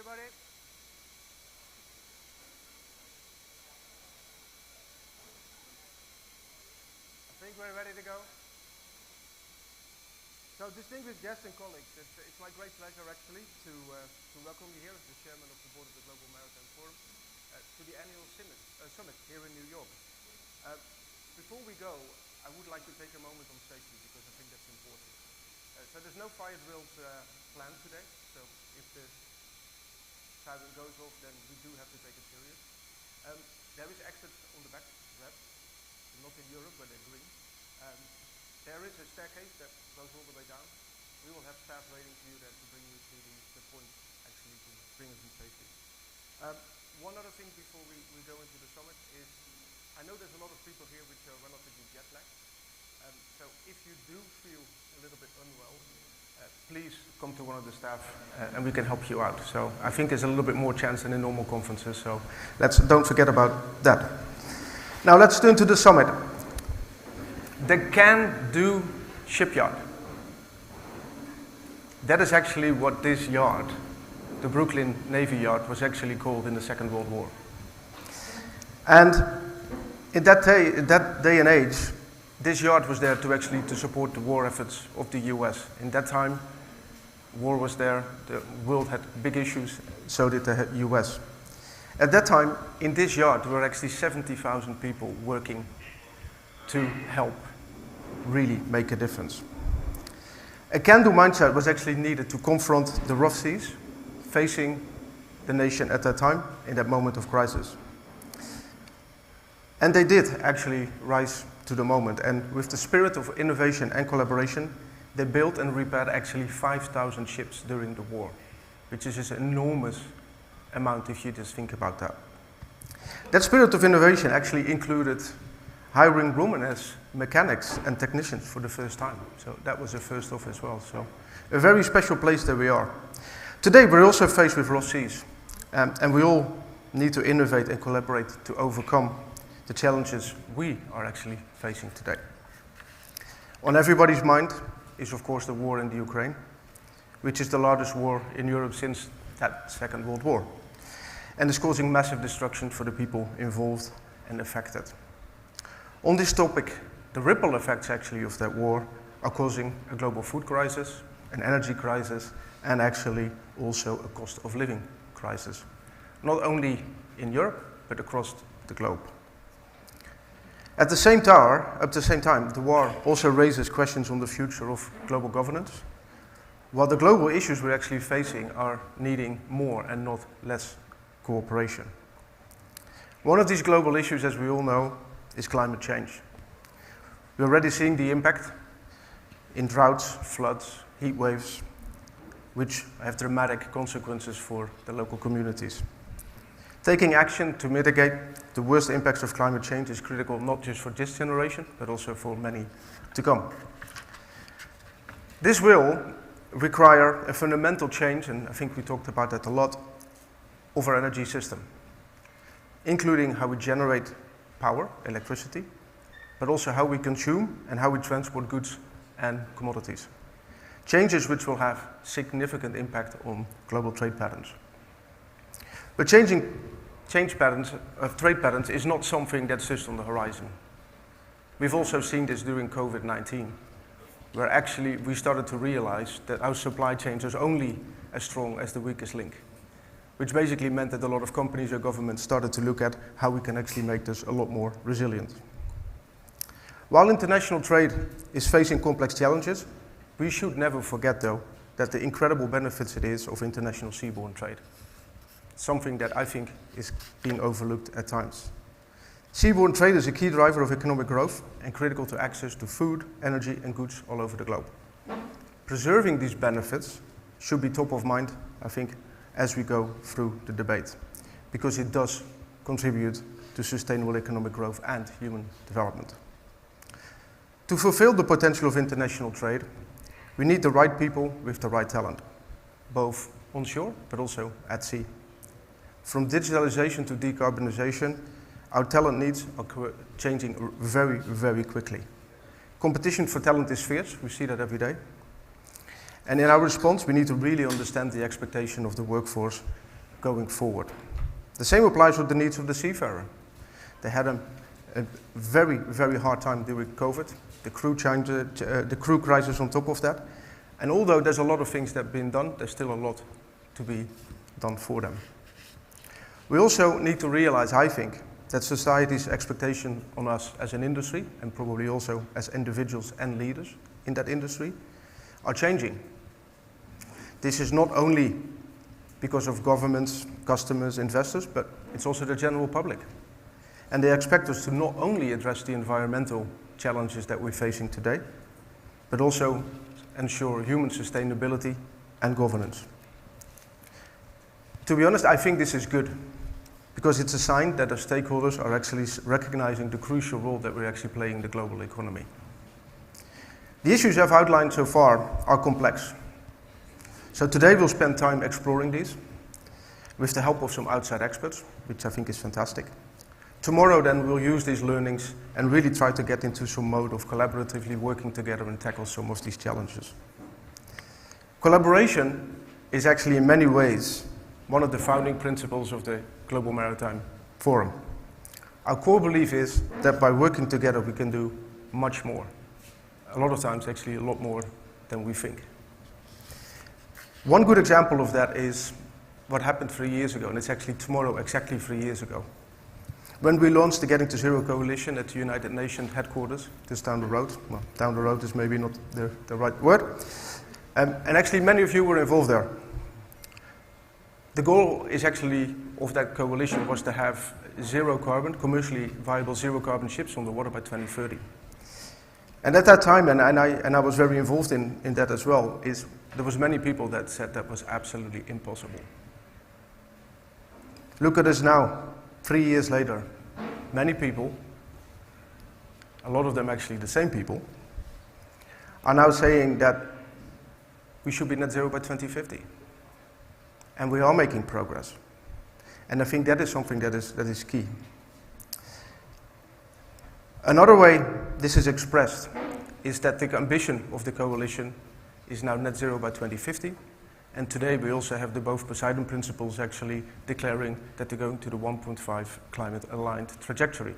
everybody. I think we're ready to go. So, distinguished guests and colleagues, it's my great pleasure actually to welcome you here as the chairman of the board of the Global Maritime Forum to the annual summit here in New York. Before we go, I would like to take a moment on safety because I think that's important. So there's no fire drills planned today, so if the siren goes off, then we do have to take it serious. There is exits on the back, red, not in Europe, but they're green. There is a staircase that goes all the way down. We will have staff waiting for you there to bring you to the point actually to bring us in safety. One other thing before we go into the summit is, I know there's a lot of people here which are relatively jet lagged. So if you do feel a little bit unwell, please come to one of the staff and we can help you out. So I think there's a little bit more chance than in normal conferences, so don't forget about that. Now let's turn to the summit. The Can-Do Shipyard. That is actually what this yard, the Brooklyn Navy Yard, was actually called in the Second World War. And in that day and age, this yard was there to support the war efforts of the US. In that time, war was there, the world had big issues, so did the US. At that time, in this yard, there were actually 70,000 people working to help really make a difference. A can-do mindset was actually needed to confront the rough seas facing the nation at that time, in that moment of crisis. And they did actually rise to the moment, and with the spirit of innovation and collaboration, they built and repaired actually 5,000 ships during the war, which is an enormous amount if you just think about that. That spirit of innovation actually included hiring women as mechanics and technicians for the first time. So that was a first off as well. So a very special place that we are. Today we're also faced with rough seas, and we all need to innovate and collaborate to overcome the challenges we are actually facing today. On everybody's mind is of course the war in the Ukraine, which is the largest war in Europe since that Second World War, and is causing massive destruction for the people involved and affected. On this topic, the ripple effects actually of that war are causing a global food crisis, an energy crisis, and actually also a cost of living crisis, not only in Europe, but across the globe. At the same time, the war also raises questions on the future of global governance, while the global issues we're actually facing are needing more and not less cooperation. One of these global issues, as we all know, is climate change. We're already seeing the impact in droughts, floods, heat waves, which have dramatic consequences for the local communities. Taking action to mitigate the worst impacts of climate change is critical not just for this generation, but also for many to come. This will require a fundamental change, and I think we talked about that a lot, of our energy system, including how we generate power, electricity, but also how we consume and how we transport goods and commodities. Changes which will have significant impact on global trade patterns. But trade patterns is not something that's just on the horizon. We've also seen this during COVID-19, where actually we started to realize that our supply chains are only as strong as the weakest link, which basically meant that a lot of companies or governments started to look at how we can actually make this a lot more resilient. While international trade is facing complex challenges, we should never forget, though, that the incredible benefits it is of international seaborne trade. Something that I think is being overlooked at times. Seaborne trade is a key driver of economic growth and critical to access to food, energy, and goods all over the globe. Preserving these benefits should be top of mind, I think, as we go through the debate, because it does contribute to sustainable economic growth and human development. To fulfill the potential of international trade, we need the right people with the right talent, both onshore but also at sea. From digitalization to decarbonization, our talent needs are changing very, very quickly. Competition for talent is fierce, we see that every day. And in our response, we need to really understand the expectation of the workforce going forward. The same applies with the needs of the seafarer. They had a very, very hard time during COVID, the crew crisis on top of that. And although there's a lot of things that have been done, there's still a lot to be done for them. We also need to realize, I think, that society's expectation on us as an industry, and probably also as individuals and leaders in that industry, are changing. This is not only because of governments, customers, investors, but it's also the general public. And they expect us to not only address the environmental challenges that we're facing today, but also ensure human sustainability and governance. To be honest, I think this is good, because it's a sign that the stakeholders are actually recognizing the crucial role that we're actually playing in the global economy. The issues I've outlined so far are complex. So today we'll spend time exploring these with the help of some outside experts, which I think is fantastic. Tomorrow then we'll use these learnings and really try to get into some mode of collaboratively working together and tackle some of these challenges. Collaboration is actually in many ways one of the founding principles of the Global Maritime Forum. Our core belief is that by working together we can do much more. A lot of times actually a lot more than we think. One good example of that is what happened 3 years ago, and it's actually tomorrow exactly 3 years ago, when we launched the Getting to Zero Coalition at the United Nations headquarters, just down the road. Well, down the road is maybe not the right word. And actually many of you were involved there. The goal is actually of that coalition was to have zero carbon, commercially viable zero carbon ships on the water by 2030. And at that time, and I was very involved in that as well, there was many people that said that was absolutely impossible. Look at us now, 3 years later. Many people, a lot of them actually the same people, are now saying that we should be net zero by 2050. And we are making progress. And I think that is something that is key. Another way this is expressed is that the ambition of the coalition is now net zero by 2050. And today we also have the both Poseidon principles actually declaring that they're going to the 1.5 climate aligned trajectory.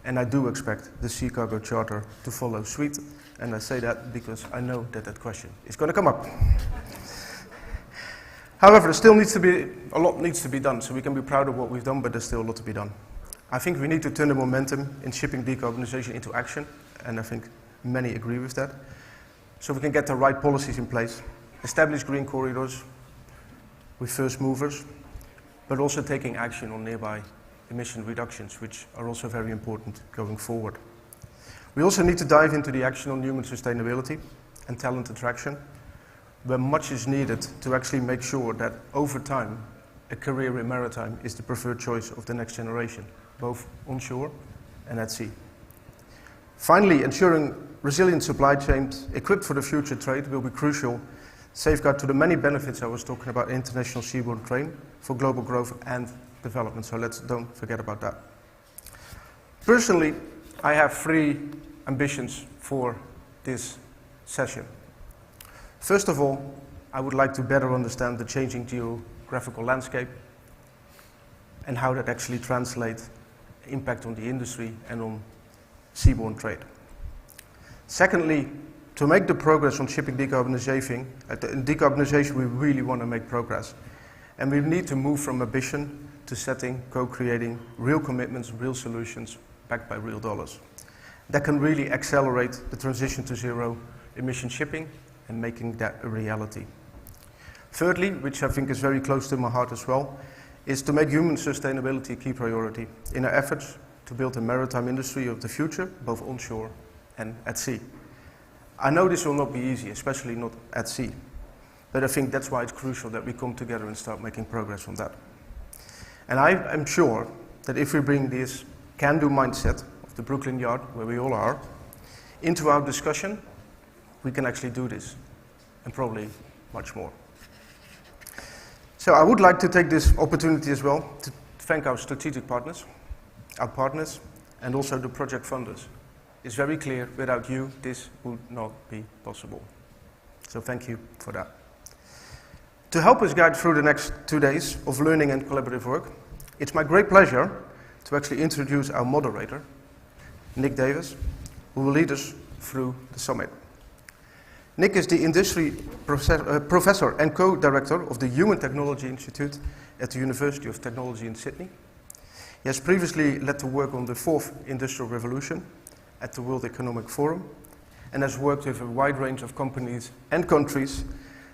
And I do expect the Sea Cargo Charter to follow suit. And I say that because I know that that question is going to come up. However, there still needs to be, a lot needs to be done, so we can be proud of what we've done, but there's still a lot to be done. I think we need to turn the momentum in shipping decarbonization into action, and I think many agree with that. So we can get the right policies in place, establish green corridors with first movers, but also taking action on nearby emission reductions, which are also very important going forward. We also need to dive into the action on human sustainability and talent attraction, where much is needed to actually make sure that over time a career in maritime is the preferred choice of the next generation, both onshore and at sea. Finally, ensuring resilient supply chains equipped for the future trade will be crucial safeguard to the many benefits I was talking about in international seaborne trade for global growth and development, so don't forget about that. Personally, I have 3 ambitions for this session. First of all, I would like to better understand the changing geographical landscape and how that actually translates impact on the industry and on seaborne trade. Secondly, to make the progress on shipping decarbonization, we really want to make progress. And we need to move from ambition to setting, co-creating real commitments, real solutions backed by real dollars. That can really accelerate the transition to zero emission shipping and making that a reality. Thirdly, which I think is very close to my heart as well, is to make human sustainability a key priority in our efforts to build a maritime industry of the future, both onshore and at sea. I know this will not be easy, especially not at sea, but I think that's why it's crucial that we come together and start making progress on that. And I am sure that if we bring this can-do mindset of the Brooklyn Yard, where we all are, into our discussion, we can actually do this, and probably much more. So I would like to take this opportunity as well to thank our strategic partners, and also the project funders. It's very clear, without you, this would not be possible. So thank you for that. To help us guide through the next 2 days of learning and collaborative work, it's my great pleasure to actually introduce our moderator, Nick Davis, who will lead us through the summit. Nick is the industry professor and co-director of the Human Technology Institute at the University of Technology in Sydney. He has previously led the work on the fourth industrial revolution at the World Economic Forum and has worked with a wide range of companies and countries.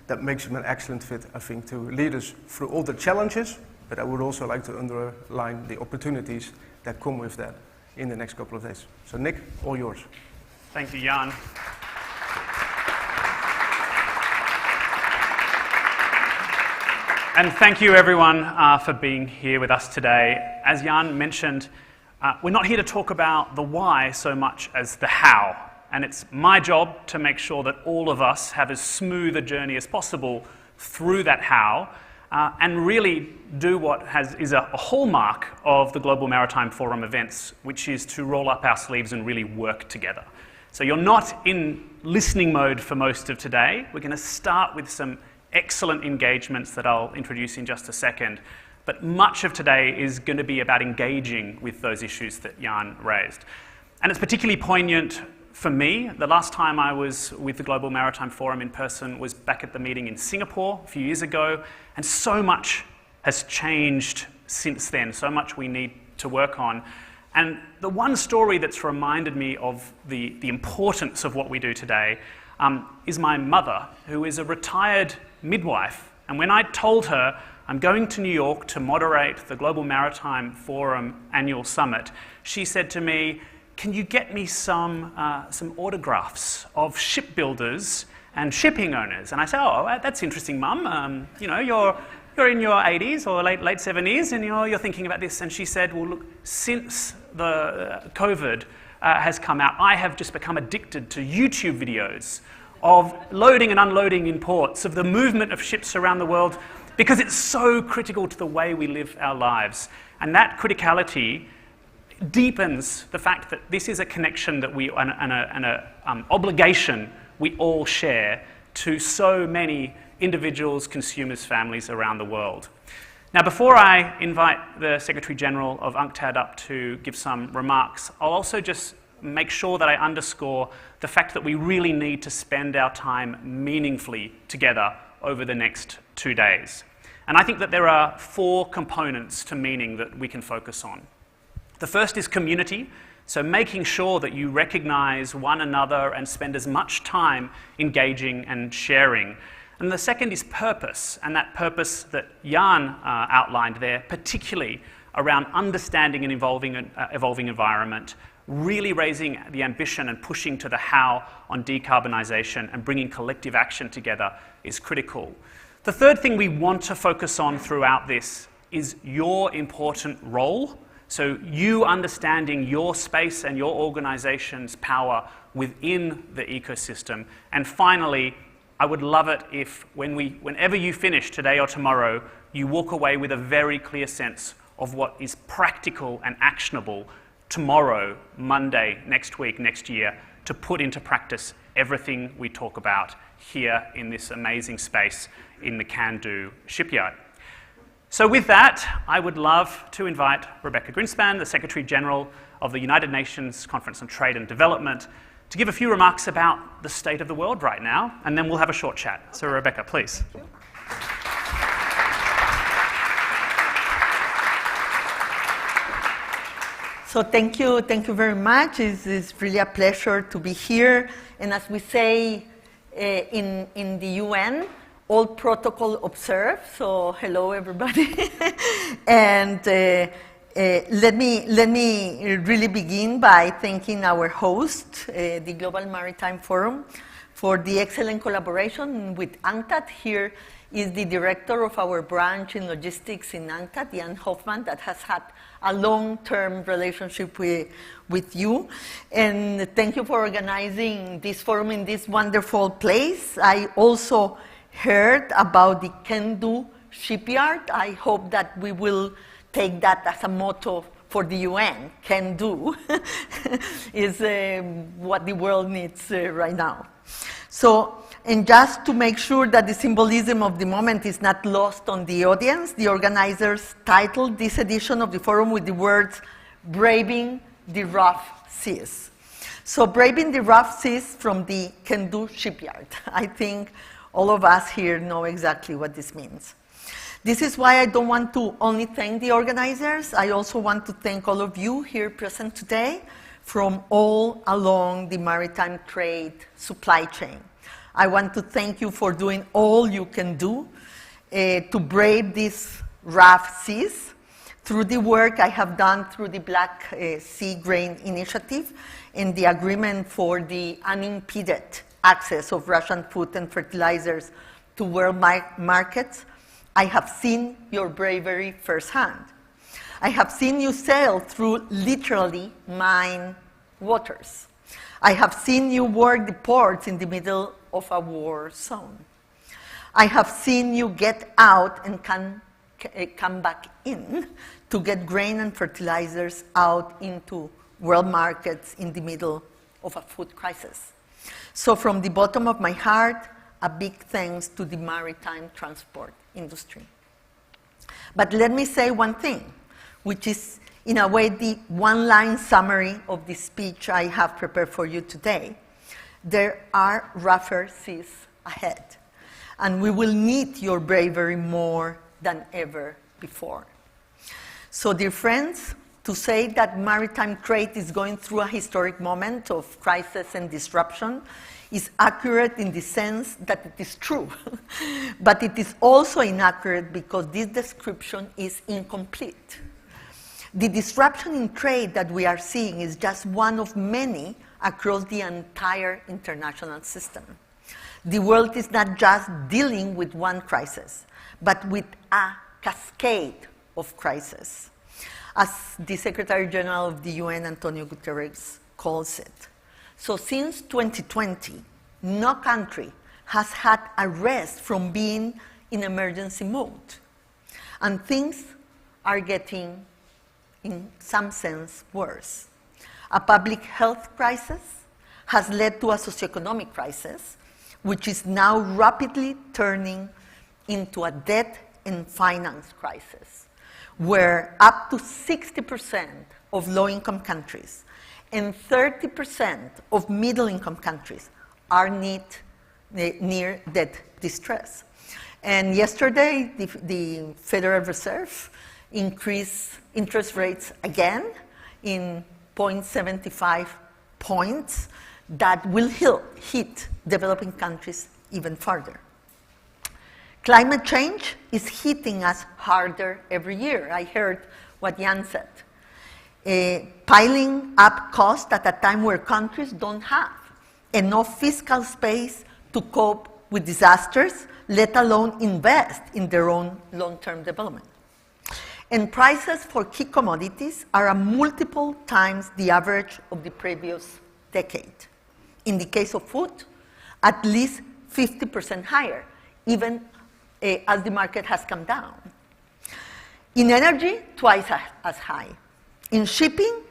That makes him an excellent fit, I think, to lead us through all the challenges, but I would also like to underline the opportunities that come with that in the next couple of days. So Nick, all yours. Thank you, Jan. And thank you, everyone, for being here with us today. As Jan mentioned, we're not here to talk about the why so much as the how. And it's my job to make sure that all of us have as smooth a journey as possible through that how, and really do what is a hallmark of the Global Maritime Forum events, which is to roll up our sleeves and really work together. So you're not in listening mode for most of today. We're going to start with some excellent engagements that I'll introduce in just a second. But much of today is going to be about engaging with those issues that Jan raised. And it's particularly poignant for me. The last time I was with the Global Maritime Forum in person was back at the meeting in Singapore a few years ago, and so much has changed since then, so much we need to work on. And the one story that's reminded me of the importance of what we do today is my mother, who is a retired midwife. And when I told her I'm going to New York to moderate the Global Maritime Forum annual summit, she said to me, "Can you get me some autographs of shipbuilders and shipping owners?" And I said, "Oh, that's interesting, Mum. You're in your 80s or late 70s, and you're thinking about this." And she said, "Well, look, since the COVID has come out, I have just become addicted to YouTube videos of loading and unloading in ports, of the movement of ships around the world, because it's so critical to the way we live our lives." And that criticality deepens the fact that this is a connection that an obligation we all share to so many individuals, consumers, families around the world. Now, before I invite the Secretary General of UNCTAD up to give some remarks, I'll also just make sure that I underscore the fact that we really need to spend our time meaningfully together over the next 2 days. And I think that there are 4 components to meaning that we can focus on. The first is community, so making sure that you recognize one another and spend as much time engaging and sharing. And the second is purpose, and that purpose that Jan outlined there, particularly around understanding an evolving environment, really raising the ambition and pushing to the how on decarbonisation and bringing collective action together is critical. The third thing we want to focus on throughout this is your important role. So you understanding your space and your organization's power within the ecosystem. And finally, I would love it if whenever you finish today or tomorrow, you walk away with a very clear sense of what is practical and actionable tomorrow, Monday, next week, next year, to put into practice everything we talk about here in this amazing space in the Can-Do shipyard. So with that, I would love to invite Rebeca Grynspan, the Secretary General of the United Nations Conference on Trade and Development, to give a few remarks about the state of the world right now, and then we'll have a short chat. So Rebeca, please. So thank you very much. It's really a pleasure to be here. And as we say in the UN, all protocol observed. So hello, everybody. And let me really begin by thanking our host, the Global Maritime Forum, for the excellent collaboration with UNCTAD. Here is the director of our branch in logistics in UNCTAD, Jan Hoffman, that has had a long-term relationship with you. And thank you for organizing this forum in this wonderful place. I also heard about the Can-Do shipyard. I hope that we will take that as a motto for the UN. Can do is what the world needs right now. So and just to make sure that the symbolism of the moment is not lost on the audience, the organizers titled this edition of the forum with the words, "Braving the Rough Seas." So braving the rough seas from the can-do shipyard. I think all of us here know exactly what this means. This is why I don't want to only thank the organizers, I also want to thank all of you here present today from all along the maritime trade supply chain. I want to thank you for doing all you can do to brave these rough seas through the work I have done through the Black Sea Grain Initiative and the agreement for the unimpeded access of Russian food and fertilizers to world markets. I have seen your bravery firsthand. I have seen you sail through literally mine waters. I have seen you work the ports in the middle of a war zone. I have seen you get out and come back in to get grain and fertilizers out into world markets in the middle of a food crisis. So from the bottom of my heart, a big thanks to the maritime transport industry. But let me say one thing, which is in a way the one-line summary of the speech I have prepared for you today. There are rougher seas ahead, and we will need your bravery more than ever before. So, dear friends, to say that maritime trade is going through a historic moment of crisis and disruption is accurate in the sense that it is true. But it is also inaccurate because this description is incomplete. The disruption in trade that we are seeing is just one of many across the entire international system. The world is not just dealing with one crisis, but with a cascade of crises, as the Secretary General of the UN, Antonio Guterres, calls it. So since 2020, no country has had a rest from being in emergency mode. And things are getting, in some sense, worse. A public health crisis has led to a socioeconomic crisis, which is now rapidly turning into a debt and finance crisis, where up to 60% of low-income countries and 30% of middle-income countries are near debt distress. And yesterday, the Federal Reserve increased interest rates again in 0.75 points that will hit developing countries even further. Climate change is hitting us harder every year. I heard what Jan said. Piling up costs at a time where countries don't have enough fiscal space to cope with disasters, let alone invest in their own long-term development. And prices for key commodities are a multiple times the average of the previous decade. In the case of food, at least 50% higher, even as the market has come down. In energy, twice as high. In shipping,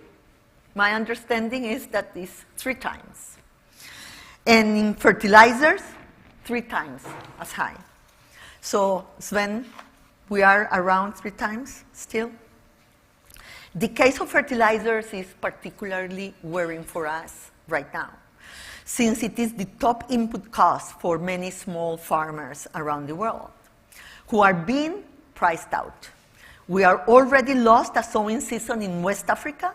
my understanding is that it's 3 times. And in fertilizers, 3 times as high. So, Sven, we are around 3 times still. The case of fertilizers is particularly worrying for us right now, since it is the top input cost for many small farmers around the world who are being priced out. We are already lost a sowing season in West Africa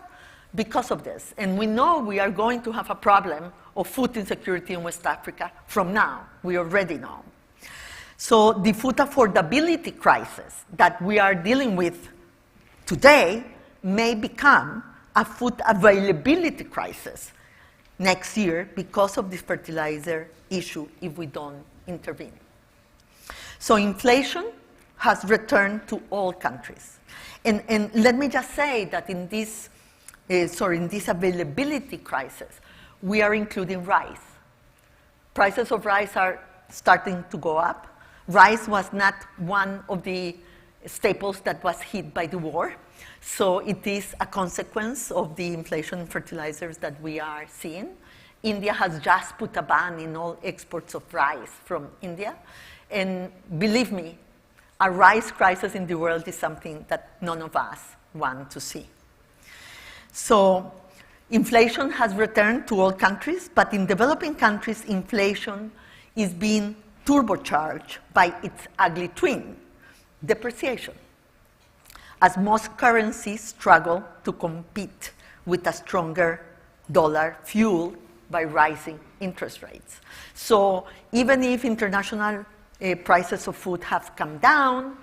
because of this, and we know we are going to have a problem of food insecurity in West Africa from now. We already know. So the food affordability crisis that we are dealing with today may become a food availability crisis next year because of this fertilizer issue if we don't intervene. So inflation has returned to all countries. And let me just say that in this availability crisis, we are including rice. Prices of rice are starting to go up. Rice was not one of the staples that was hit by the war. So it is a consequence of the inflation in fertilizers that we are seeing. India has just put a ban in all exports of rice from India. And believe me, a rice crisis in the world is something that none of us want to see. So inflation has returned to all countries, but in developing countries, inflation is being turbocharged by its ugly twin, depreciation, as most currencies struggle to compete with a stronger dollar fueled by rising interest rates. So even if international prices of food have come down,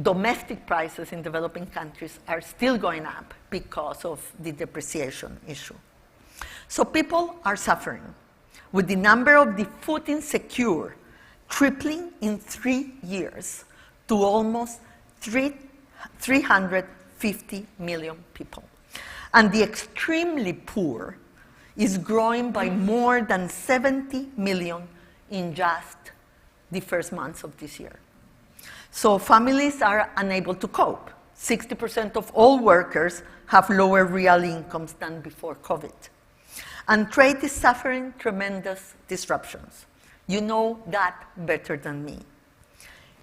domestic prices in developing countries are still going up because of the depreciation issue. So people are suffering, with the number of the food insecure tripling in 3 years to almost 350 million people. And the extremely poor is growing by more than 70 million in just the first months of this year. So families are unable to cope. 60% of all workers have lower real incomes than before COVID. And trade is suffering tremendous disruptions. You know that better than me.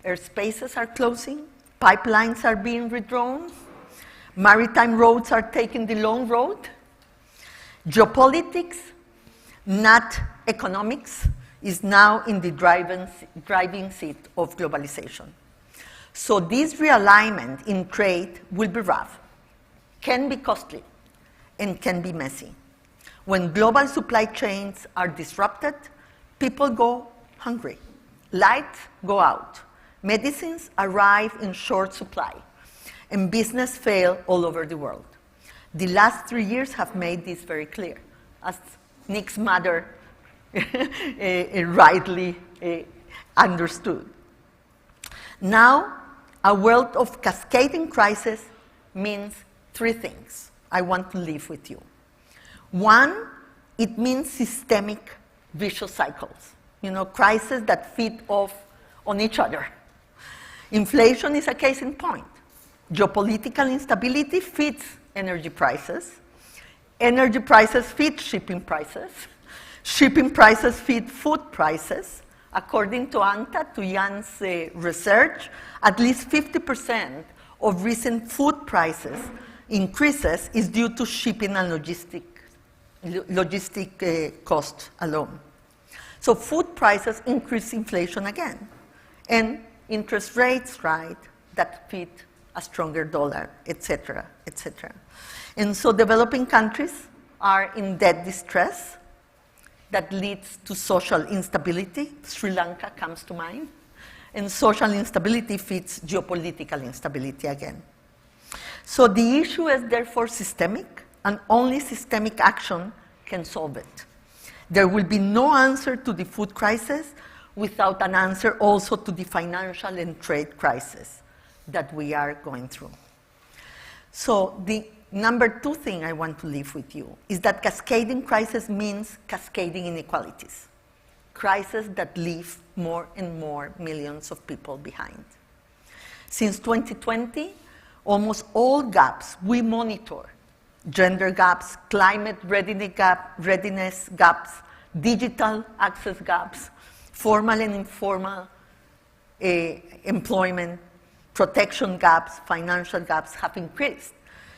Airspaces are closing, pipelines are being redrawn, maritime roads are taking the long road. Geopolitics, not economics, is now in the driving seat of globalization. So this realignment in trade will be rough, can be costly, and can be messy. When global supply chains are disrupted, people go hungry, lights go out, medicines arrive in short supply, and business fail all over the world. The last 3 years have made this very clear, as Nick's mother rightly understood. Now, a world of cascading crises means 3 things I want to leave with you. One, it means systemic vicious cycles, crises that feed off on each other. Inflation is a case in point. Geopolitical instability feeds energy prices. Energy prices feed shipping prices. Shipping prices feed food prices. According to ANTA, to Jan's research, at least 50% of recent food prices increases is due to shipping and logistic costs alone. So food prices increase inflation again, and interest rates, right, that feed a stronger dollar, etc., etc. And so developing countries are in debt distress that leads to social instability. Sri Lanka comes to mind. And social instability feeds geopolitical instability again. So the issue is therefore systemic, and only systemic action can solve it. There will be no answer to the food crisis without an answer also to the financial and trade crisis that we are going through. So the number 2 thing I want to leave with you is that cascading crisis means cascading inequalities, crises that leave more and more millions of people behind. Since 2020, almost all gaps we monitor, gender gaps, climate readiness gaps, digital access gaps, formal and informal employment, protection gaps, financial gaps have increased,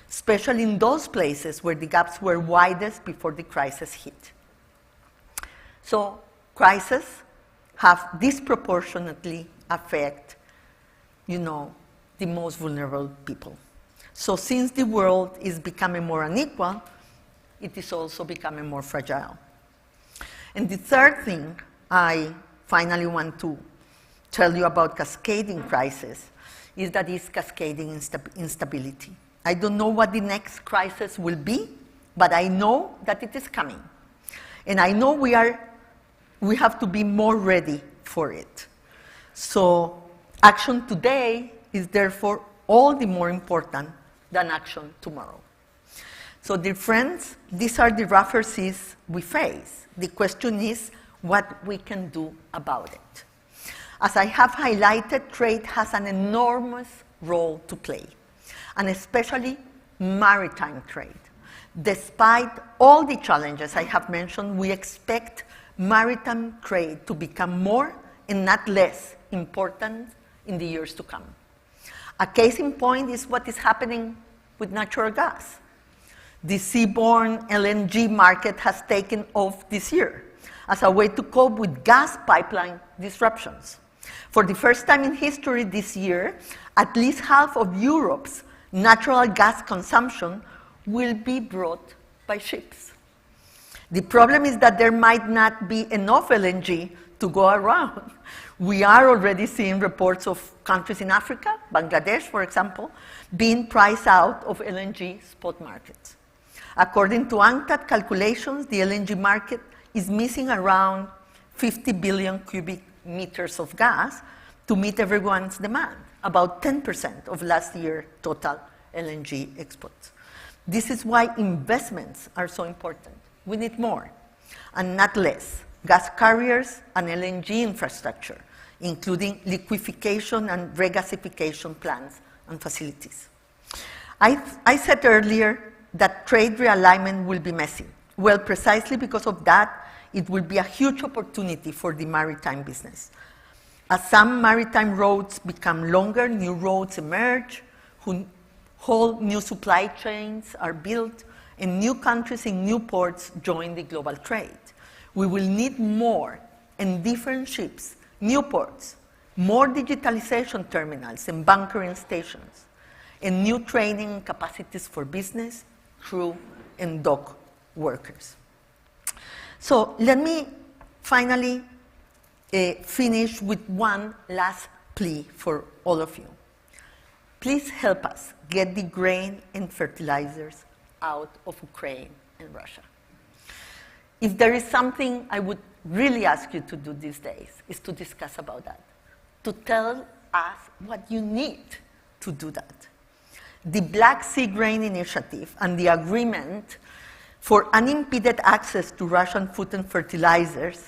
especially in those places where the gaps were widest before the crisis hit. So crises have disproportionately affect, the most vulnerable people. So since the world is becoming more unequal, it is also becoming more fragile. And the third thing I finally want to tell you about cascading crisis is that it's cascading instability. I don't know what the next crisis will be, but I know that it is coming. And I know we have to be more ready for it. So action today is therefore all the more important than action tomorrow. So dear friends, these are the rougher seas we face. The question is what we can do about it. As I have highlighted, trade has an enormous role to play, and especially maritime trade. Despite all the challenges I have mentioned, we expect maritime trade to become more and not less important in the years to come. A case in point is what is happening with natural gas. The seaborne LNG market has taken off this year as a way to cope with gas pipeline disruptions. For the first time in history this year, at least half of Europe's natural gas consumption will be brought by ships. The problem is that there might not be enough LNG to go around. We are already seeing reports of countries in Africa, Bangladesh, for example, being priced out of LNG spot markets. According to UNCTAD calculations, the LNG market is missing around 50 billion cubic meters of gas to meet everyone's demand, about 10% of last year's total LNG exports. This is why investments are so important. We need more, and not less, gas carriers and LNG infrastructure, including liquefaction and regasification plants and facilities. I said earlier that trade realignment will be messy. Well, precisely because of that, it will be a huge opportunity for the maritime business. As some maritime roads become longer, new roads emerge, whole new supply chains are built, and new countries in new ports join the global trade. We will need more and different ships, new ports, more digitalization terminals and bunkering stations, and new training capacities for business, crew, and dock workers. So let me finally finish with one last plea for all of you. Please help us get the grain and fertilizers out of Ukraine and Russia. If there is something I would really ask you to do these days, is to discuss about that, to tell us what you need to do that. The Black Sea Grain Initiative and the agreement for unimpeded access to Russian food and fertilizers,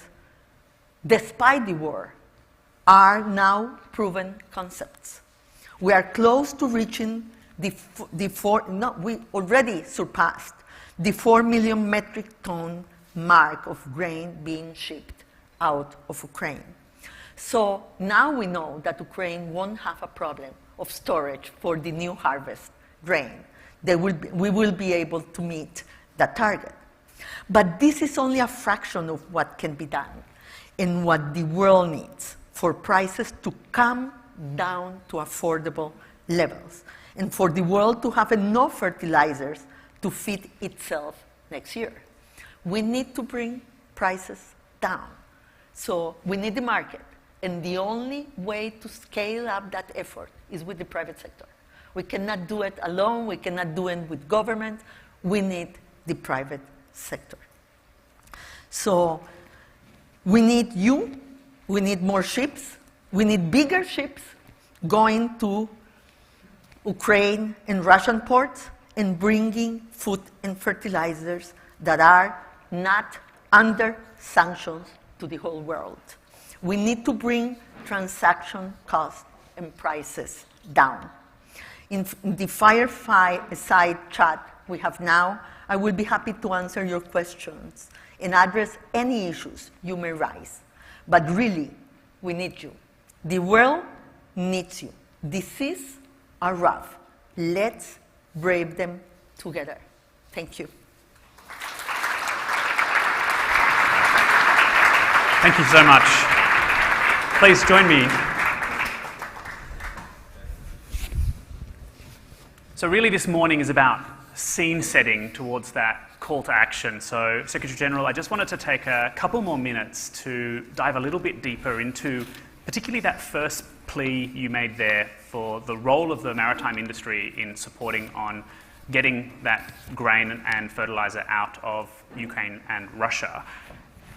despite the war, are now proven concepts. We are close to reaching we already surpassed the 4 million metric ton mark of grain being shipped out of Ukraine. So now we know that Ukraine won't have a problem of storage for the new harvest grain. We will be able to meet that target. But this is only a fraction of what can be done and what the world needs for prices to come down to affordable levels and for the world to have enough fertilizers to feed itself next year. We need to bring prices down. So we need the market. And the only way to scale up that effort is with the private sector. We cannot do it alone. We cannot do it with government. We need the private sector. So we need you. We need more ships. We need bigger ships going to Ukraine and Russian ports and bringing food and fertilizers that are not under sanctions to the whole world. We need to bring transaction costs and prices down. In the fireside chat we have now, I will be happy to answer your questions and address any issues you may raise. But really, we need you. The world needs you. The seas are rough. Let's brave them together. Thank you. Thank you so much. Please join me. So really this morning is about scene setting towards that call to action. So Secretary General, I just wanted to take a couple more minutes to dive a little bit deeper into particularly that first plea you made there for the role of the maritime industry in supporting on getting that grain and fertilizer out of Ukraine and Russia.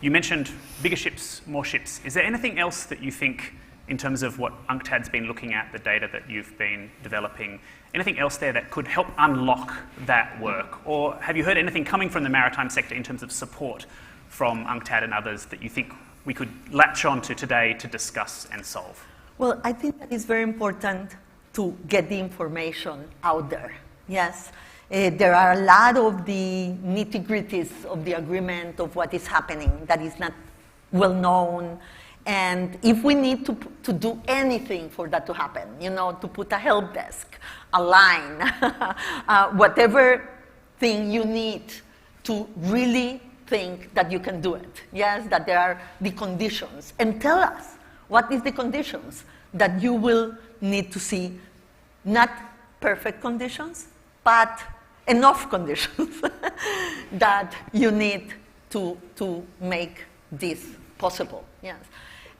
You mentioned bigger ships, more ships. Is there anything else that you think, in terms of what UNCTAD's been looking at, the data that you've been developing, anything else there that could help unlock that work? Or have you heard anything coming from the maritime sector in terms of support from UNCTAD and others that you think we could latch on to today to discuss and solve? Well, I think that it's very important to get the information out there. Yes. There are a lot of the nitty-gritties of the agreement of what is happening that is not well known. And if we need to do anything for that to happen, to put a help desk, a line, whatever thing you need to really think that you can do it. Yes, that there are the conditions. And tell us, what is the conditions that you will need to see? Not perfect conditions, but enough conditions that you need to make this possible. Yes.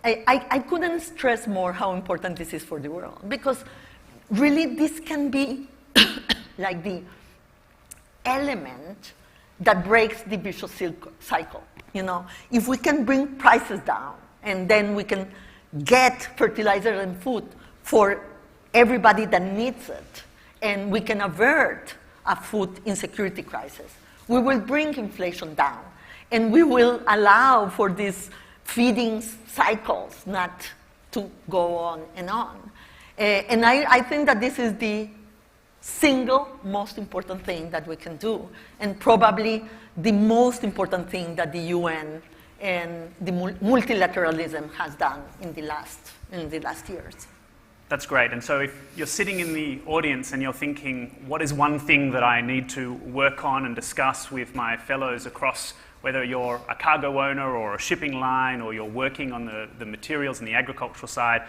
I couldn't stress more how important this is for the world, because really this can be like the element that breaks the vicious cycle. If we can bring prices down, and then we can get fertilizer and food for everybody that needs it, and we can avert a food insecurity crisis, we will bring inflation down, and we will allow for these feeding cycles not to go on and on. And I think that this is the single most important thing that we can do, and probably the most important thing that the UN and the multilateralism has done in the last years. That's great. And so if you're sitting in the audience and you're thinking, what is one thing that I need to work on and discuss with my fellows across, whether you're a cargo owner or a shipping line, or you're working on the materials and the agricultural side,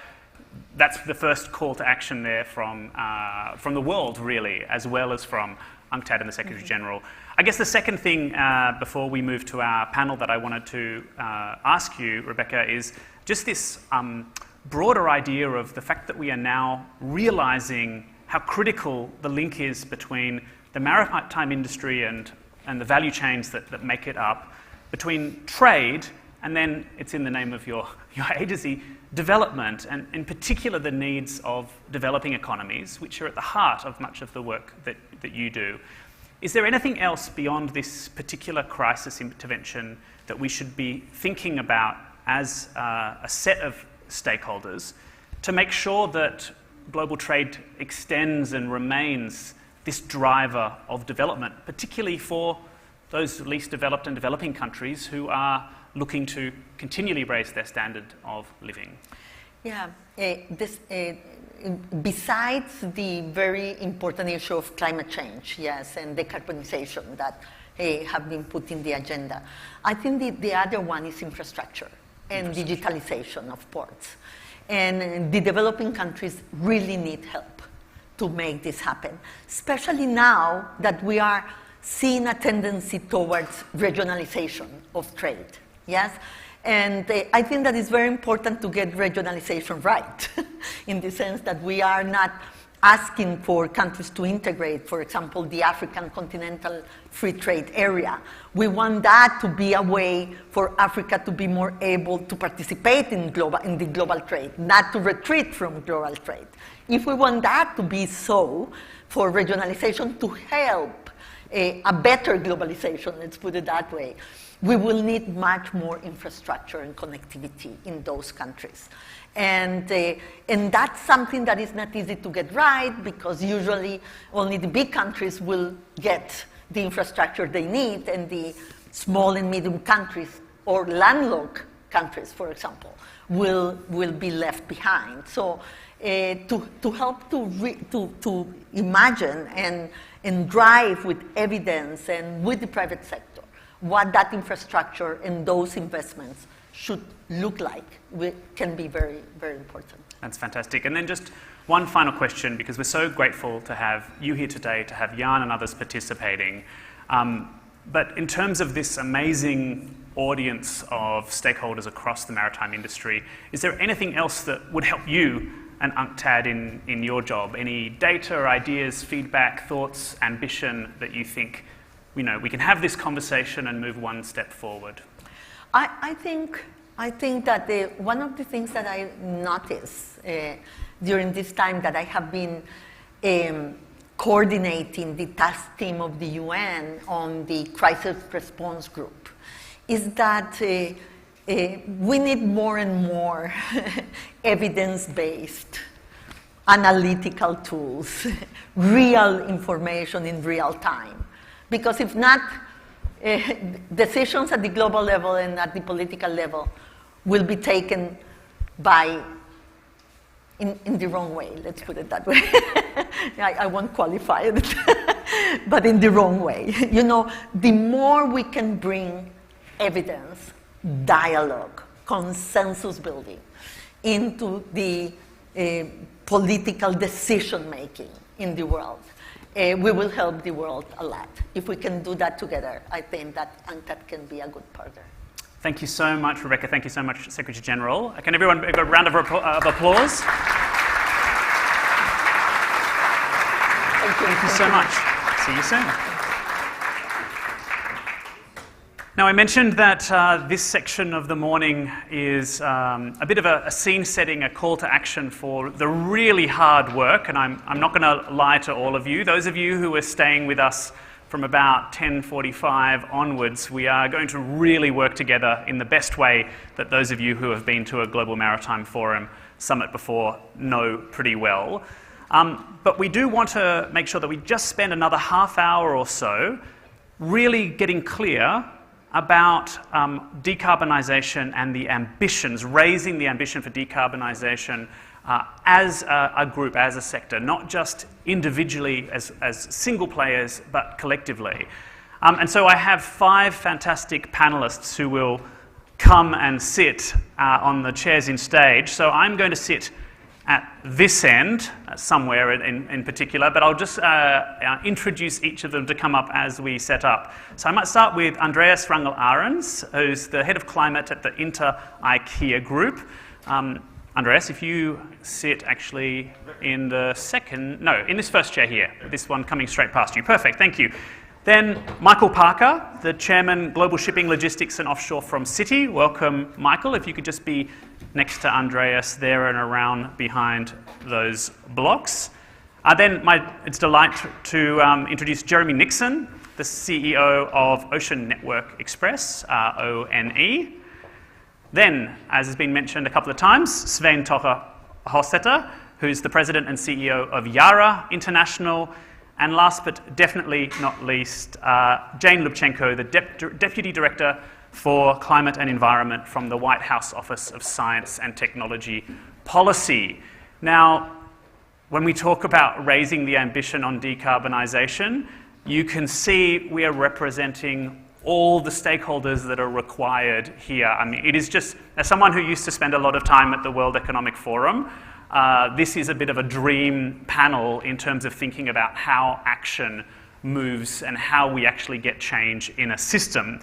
that's the first call to action there from the world, really, as well as from UNCTAD and the Secretary General. I guess the second thing, before we move to our panel, that I wanted to ask you, Rebeca, is just this broader idea of the fact that we are now realizing how critical the link is between the maritime industry and the value chains that make it up, between trade, and then it's in the name of your agency, development, and in particular the needs of developing economies, which are at the heart of much of the work that you do. Is there anything else beyond this particular crisis intervention that we should be thinking about as a set of stakeholders to make sure that global trade extends and remains this driver of development, particularly for those least developed and developing countries who are looking to continually raise their standard of living? Yeah, besides the very important issue of climate change, yes, and decarbonization that have been put in the agenda, I think the other one is infrastructure and digitalization of ports. And the developing countries really need help to make this happen, especially now that we are seeing a tendency towards regionalization of trade. Yes? And I think that it's very important to get regionalization right, in the sense that we are not asking for countries to integrate, for example, the African continental free trade area. We want that to be a way for Africa to be more able to participate in the global trade, not to retreat from global trade. If we want that to be so, for regionalization to help a better globalization, let's put it that way, we will need much more infrastructure and connectivity in those countries. And that's something that is not easy to get right, because usually only the big countries will get the infrastructure they need, and the small and medium countries or landlocked countries, for example, will be left behind. So to help to imagine and drive with evidence and with the private sector what that infrastructure and those investments should look like can be very, very important. That's fantastic. And then just one final question, because we're so grateful to have you here today, to have Jan and others participating. But in terms of this amazing audience of stakeholders across the maritime industry, is there anything else that would help you and UNCTAD in your job? Any data, ideas, feedback, thoughts, ambition that you think, we can have this conversation and move one step forward? I think that one of the things that I noticed during this time that I have been coordinating the task team of the UN on the crisis response group is that we need more and more evidence-based analytical tools, real information in real time. Because if not, decisions at the global level and at the political level will be taken in the wrong way, let's put it that way. I won't qualify it, but in the wrong way. You know, the more we can bring evidence, dialogue, consensus building into the political decision making in the world, we will help the world a lot. If we can do that together, I think that UNCTAD can be a good partner. Thank you so much, Rebeca. Thank you so much, Secretary General. Can everyone give a round of applause? Thank you so much. See you soon. Now, I mentioned that this section of the morning is a bit of a scene setting, a call to action for the really hard work, and I'm not going to lie to all of you. Those of you who are staying with us from about 10:45 onwards, we are going to really work together in the best way that those of you who have been to a Global Maritime Forum Summit before know pretty well. But we do want to make sure that we just spend another half hour or so really getting clear about decarbonisation and the ambitions, raising the ambition for decarbonisation as a group, as a sector, not just individually as single players, but collectively. And so I have 5 fantastic panelists who will come and sit on the chairs in stage. So I'm going to sit at this end, somewhere in particular, but I'll just introduce each of them to come up as we set up. So I might start with Andreas Rangel-Ahrens, who's the head of climate at the Ikea group. Andreas, if you sit actually in this first chair here, this one coming straight past you. Perfect, thank you. Then Michael Parker, the Chairman, Global Shipping, Logistics and Offshore from Citi. Welcome, Michael. If you could just be next to Andreas there and around behind those blocks. Then it's a delight to introduce Jeremy Nixon, the CEO of Ocean Network Express, ONE. Then, as has been mentioned a couple of times, Svein Tore Hosseter, who's the President and CEO of Yara International. And last but definitely not least, Jane Lubchenco, the Deputy Director for Climate and Environment from the White House Office of Science and Technology Policy. Now, when we talk about raising the ambition on decarbonisation, you can see we are representing all the stakeholders that are required here. I mean, it is just, as someone who used to spend a lot of time at the World Economic Forum, this is a bit of a dream panel in terms of thinking about how action moves and how we actually get change in a system.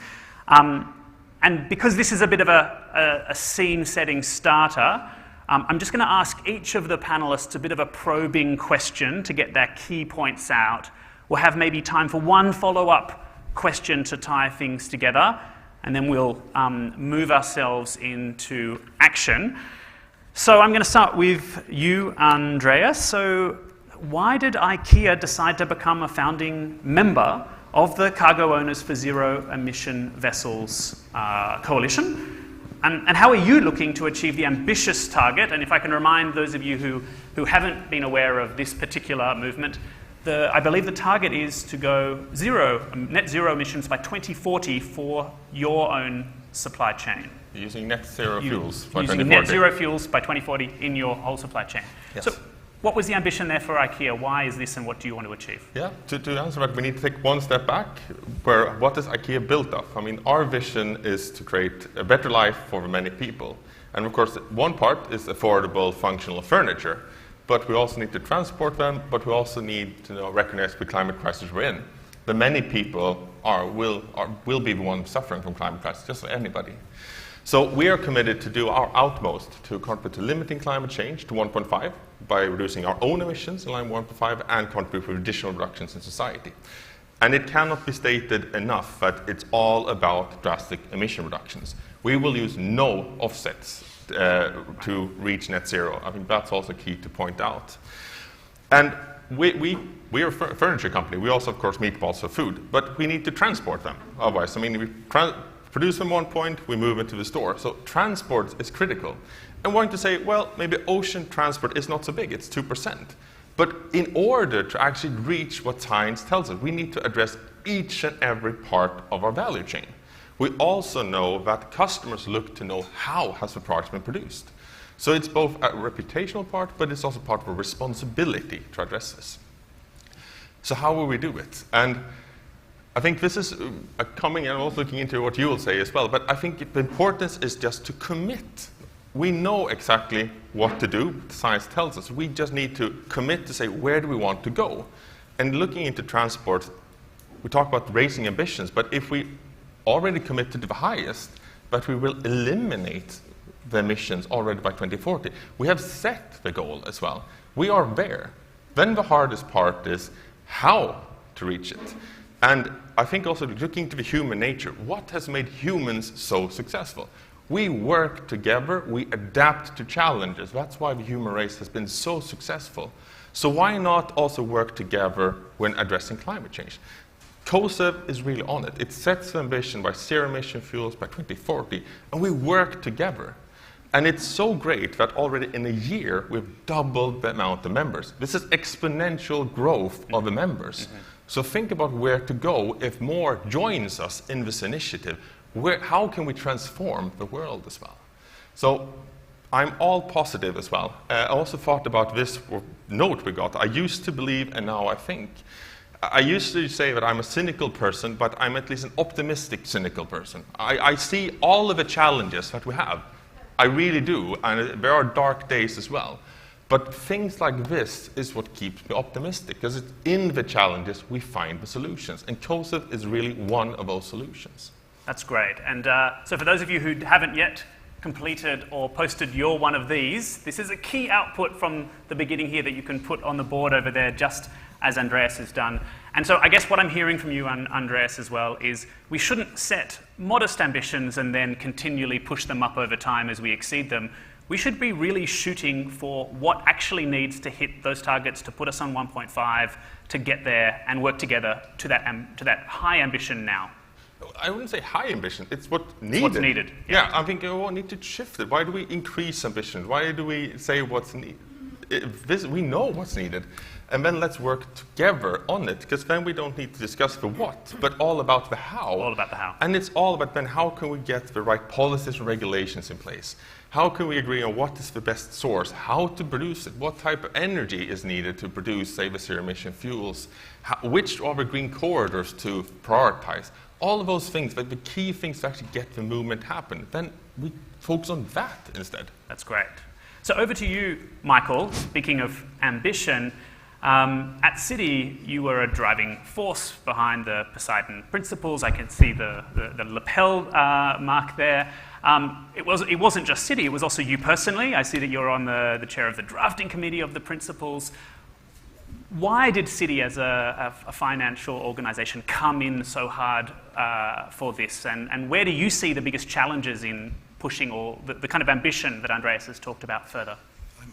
And because this is a bit of a scene-setting starter, I'm just going to ask each of the panelists a bit of a probing question to get their key points out. We'll have maybe time for one follow-up question to tie things together, and then we'll move ourselves into action. So I'm going to start with you, Andreas. So why did IKEA decide to become a founding member of the Cargo Owners for Zero Emission Vessels Coalition? And how are you looking to achieve the ambitious target? And if I can remind those of you who haven't been aware of this particular movement, I believe the target is to go net zero emissions by 2040 for your own supply chain. Using net zero fuels by 2040. Using net zero fuels by 2040 in your whole supply chain. Yes. So what was the ambition there for IKEA? Why is this and what do you want to achieve? Yeah, to answer that, we need to take one step back. What is IKEA built of? I mean, our vision is to create a better life for many people. And of course, one part is affordable, functional furniture. But we also need to transport them, but we also need to recognize the climate crisis we're in. The many people will be the ones suffering from climate crisis, just like anybody. So we are committed to do our utmost to contribute to limiting climate change to 1.5 by reducing our own emissions in line with 1.5 and contribute with additional reductions in society. And it cannot be stated enough that it's all about drastic emission reductions. We will use no offsets to reach net zero. I think that's also key to point out. And we are a furniture company. We also, of course, meatballs for food, but we need to transport them. Otherwise, I mean, Produce from one point, we move into the store. So transport is critical. And wanting to say, well, maybe ocean transport is not so big, it's 2%. But in order to actually reach what science tells us, we need to address each and every part of our value chain. We also know that customers look to know how has the product been produced. So it's both a reputational part, but it's also part of a responsibility to address this. So how will we do it? And I think this is coming, and I'm also looking into what you will say as well, but I think the importance is just to commit. We know exactly what to do, science tells us. We just need to commit to say, where do we want to go? And looking into transport, we talk about raising ambitions, but if we already commit to the highest, but we will eliminate the emissions already by 2040, we have set the goal as well. We are there. Then the hardest part is how to reach it. And I think also looking to the human nature, what has made humans so successful? We work together, we adapt to challenges. That's why the human race has been so successful. So why not also work together when addressing climate change? COSEV is really on it. It sets the ambition by zero emission fuels by 2040, and we work together. And it's so great that already in a year, we've doubled the amount of members. This is exponential growth of the members. So think about where to go if more joins us in this initiative. How can we transform the world as well? So I'm all positive as well. I also thought about this note we got. I used to believe, and now I think. I used to say that I'm a cynical person, but I'm at least an optimistic cynical person. I see all of the challenges that we have. I really do, and there are dark days as well. But things like this is what keeps me optimistic, because in the challenges we find the solutions, and COSEV is really one of those solutions. That's great. And so for those of you who haven't yet completed or posted your one of these, this is a key output from the beginning here that you can put on the board over there, just as Andreas has done. And so I guess what I'm hearing from you, Andreas, as well, is we shouldn't set modest ambitions and then continually push them up over time as we exceed them. We should be really shooting for what actually needs to hit those targets to put us on 1.5 to get there and work together to that high ambition now. I wouldn't say high ambition, it's what's needed. It's what's needed. Yeah, I'm thinking, we need to shift it. Why do we increase ambition? Why do we say what's needed? We know what's needed. And then let's work together on it, because then we don't need to discuss the what, but all about the how. All about the how. And it's all about then how can we get the right policies and regulations in place? How can we agree on what is the best source, how to produce it, what type of energy is needed to produce, say, the zero-emission fuels, which are the green corridors to prioritize? All of those things, but the key things to actually get the movement happen. Then we focus on that instead. That's great. So over to you, Michael. Speaking of ambition, at City, you were a driving force behind the Poseidon Principles. I can see the lapel mark there. It wasn't just City, it was also you personally. I see that you're on the chair of the drafting committee of the Principles. Why did City, as a financial organization, come in so hard for this? And where do you see the biggest challenges in pushing all the kind of ambition that Andreas has talked about further?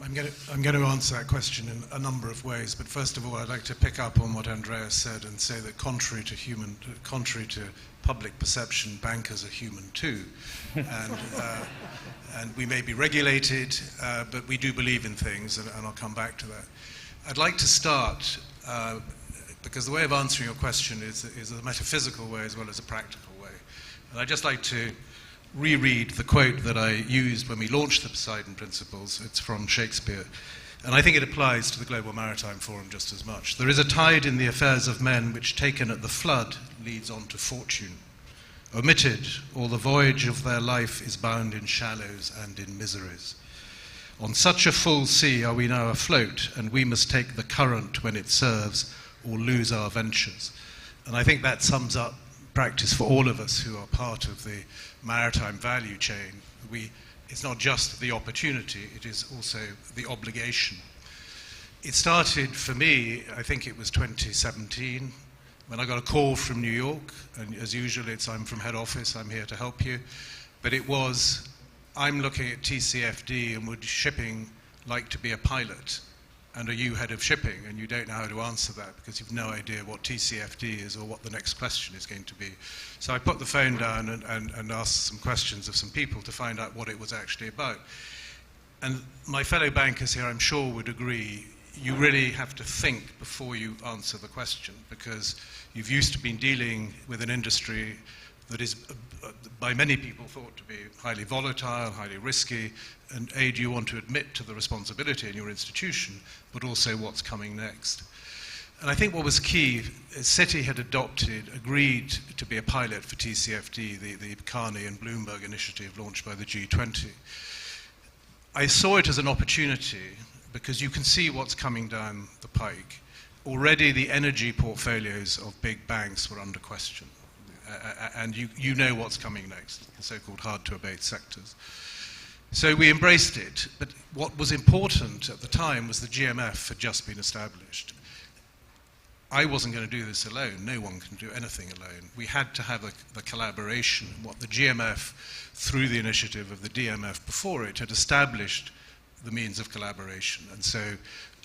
I'm going to answer that question in a number of ways, but first of all, I'd like to pick up on what Andreas said and say that contrary to public perception, bankers are human too, and we may be regulated, but we do believe in things, and I'll come back to that. I'd like to start because the way of answering your question is a metaphysical way as well as a practical way, and I'd just like to reread the quote that I used when we launched the Poseidon Principles. It's from Shakespeare, and I think it applies to the Global Maritime Forum just as much. There is a tide in the affairs of men which, taken at the flood, leads on to fortune. Omitted, all the voyage of their life is bound in shallows and in miseries. On such a full sea are we now afloat, and we must take the current when it serves, or lose our ventures. And I think that sums up practice for all of us who are part of the maritime value chain. It's not just the opportunity, it is also the obligation. It started for me, I think it was 2017, when I got a call from New York, and as usual I'm from head office, I'm here to help you, but it was, I'm looking at TCFD and would shipping like to be a pilot? and are you head of shipping, and you don't know how to answer that because you've no idea what TCFD is or what the next question is going to be. So I put the phone down and asked some questions of some people to find out what it was actually about. And my fellow bankers here, I'm sure, would agree, you really have to think before you answer the question, because you've used to been dealing with an industry that is by many people thought to be highly volatile, highly risky, and A, do you want to admit to the responsibility in your institution, but also what's coming next. And I think what was key, Citi had agreed to be a pilot for TCFD, the Carney and Bloomberg initiative launched by the G20. I saw it as an opportunity because you can see what's coming down the pike. Already the energy portfolios of big banks were under question. And you know what's coming next, the so-called hard-to-abate sectors. So we embraced it, but what was important at the time was the GMF had just been established. I wasn't going to do this alone. No one can do anything alone. We had to have the collaboration. What the GMF, through the initiative of the DMF before it, had established the means of collaboration. And so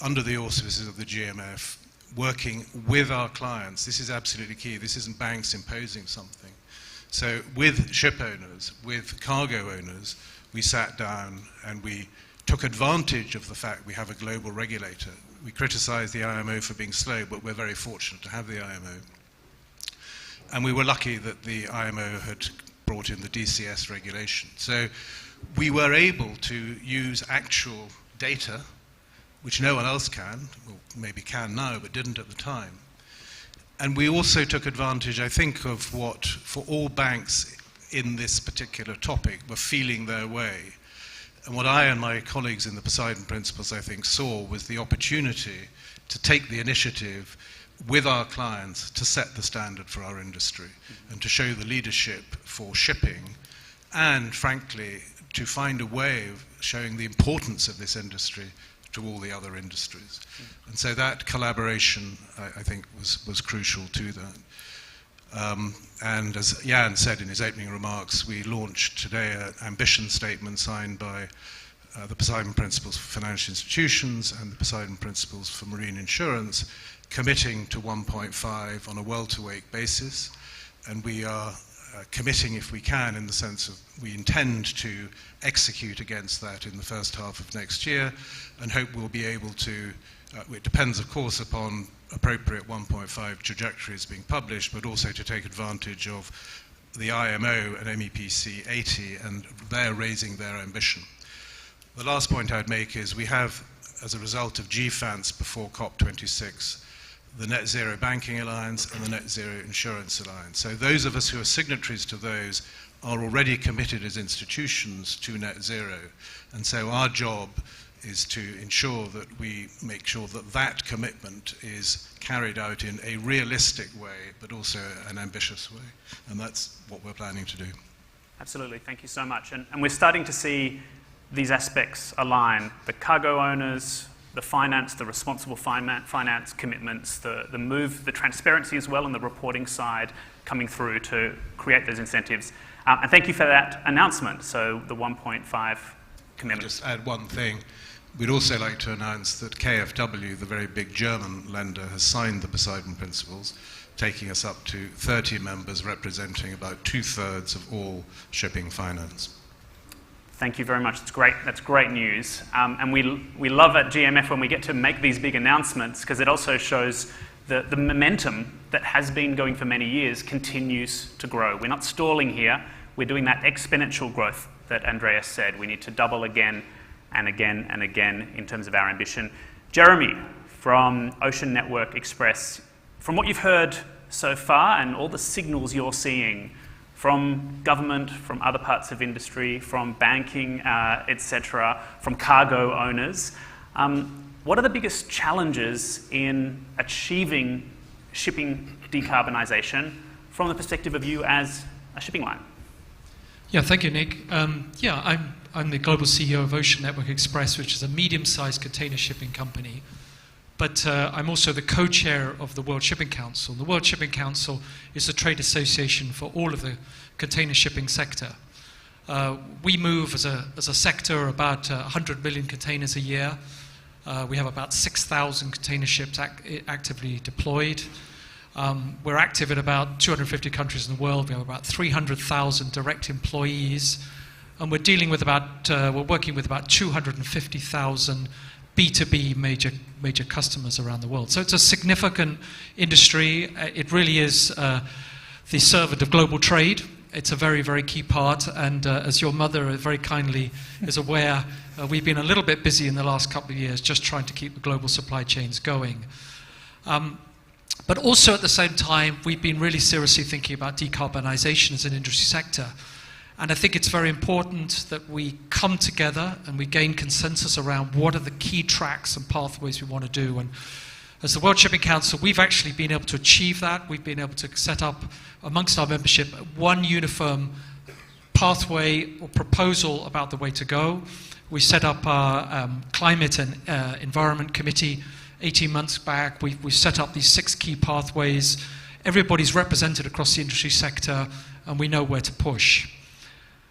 under the auspices of the GMF, working with our clients, this is absolutely key. This isn't banks imposing something. So with ship owners, with cargo owners, we sat down and we took advantage of the fact we have a global regulator. We criticize the IMO for being slow, but we're very fortunate to have the IMO. And we were lucky that the IMO had brought in the DCS regulation. So we were able to use actual data, which no one else can, or maybe can now, but didn't at the time. And we also took advantage, I think, of what, for all banks in this particular topic, were feeling their way. And what I and my colleagues in the Poseidon Principles, I think, saw was the opportunity to take the initiative with our clients to set the standard for our industry and to show the leadership for shipping and, frankly, to find a way of showing the importance of this industry to all the other industries. And so that collaboration, I think, was crucial to that. And as Jan said in his opening remarks, we launched today an ambition statement signed by the Poseidon Principles for Financial Institutions and the Poseidon Principles for Marine Insurance, committing to 1.5 on a well-to-wake basis. And we are committing, if we can, in the sense of we intend to execute against that in the first half of next year, and hope we'll be able to, it depends of course upon appropriate 1.5 trajectories being published, but also to take advantage of the IMO and MEPC 80, and they're raising their ambition. The last point I'd make is we have, as a result of GFANS before COP26, the Net Zero Banking Alliance and the Net Zero Insurance Alliance. So those of us who are signatories to those are already committed as institutions to net zero. And so our job is to ensure that we make sure that that commitment is carried out in a realistic way, but also an ambitious way. And that's what we're planning to do. Absolutely, thank you so much. And we're starting to see these aspects align. The cargo owners, the finance, the responsible finance commitments, the move, the transparency as well, and the reporting side coming through to create those incentives. And thank you for that announcement, so the 1.5 commitment. I'll just add one thing. We'd also like to announce that KfW, the very big German lender, has signed the Poseidon Principles, taking us up to 30 members representing about 2/3 of all shipping finance. Thank you very much. That's great. That's great news. And we love at GMF when we get to make these big announcements, because it also shows the momentum that has been going for many years continues to grow. We're not stalling here. We're doing that exponential growth that Andreas said. We need to double again and again and again in terms of our ambition. Jeremy from Ocean Network Express, from what you've heard so far and all the signals you're seeing from government, from other parts of industry, from banking, etc., from cargo owners, what are the biggest challenges in achieving shipping decarbonisation from the perspective of you as a shipping line? Yeah, thank you, Nick. I'm the global CEO of Ocean Network Express, which is a medium-sized container shipping company. But I'm also the co-chair of the World Shipping Council. The World Shipping Council is a trade association for all of the container shipping sector. We move as a sector about 100 million containers a year. We have about 6,000 container ships actively deployed. We're active in about 250 countries in the world. We have about 300,000 direct employees. And we're dealing with we're working with about 250,000 B2B major customers around the world. So it's a significant industry. It really is the servant of global trade. It's a very, very key part. And as your mother very kindly is aware, we've been a little bit busy in the last couple of years just trying to keep the global supply chains going. But also at the same time, we've been really seriously thinking about decarbonization as an industry sector. And I think it's very important that we come together and we gain consensus around what are the key tracks and pathways we want to do. And as the World Shipping Council, we've actually been able to achieve that. We've been able to set up amongst our membership one uniform pathway or proposal about the way to go. We set up our Climate and Environment Committee 18 months back. We set up these 6 key pathways. Everybody's represented across the industry sector, and we know where to push.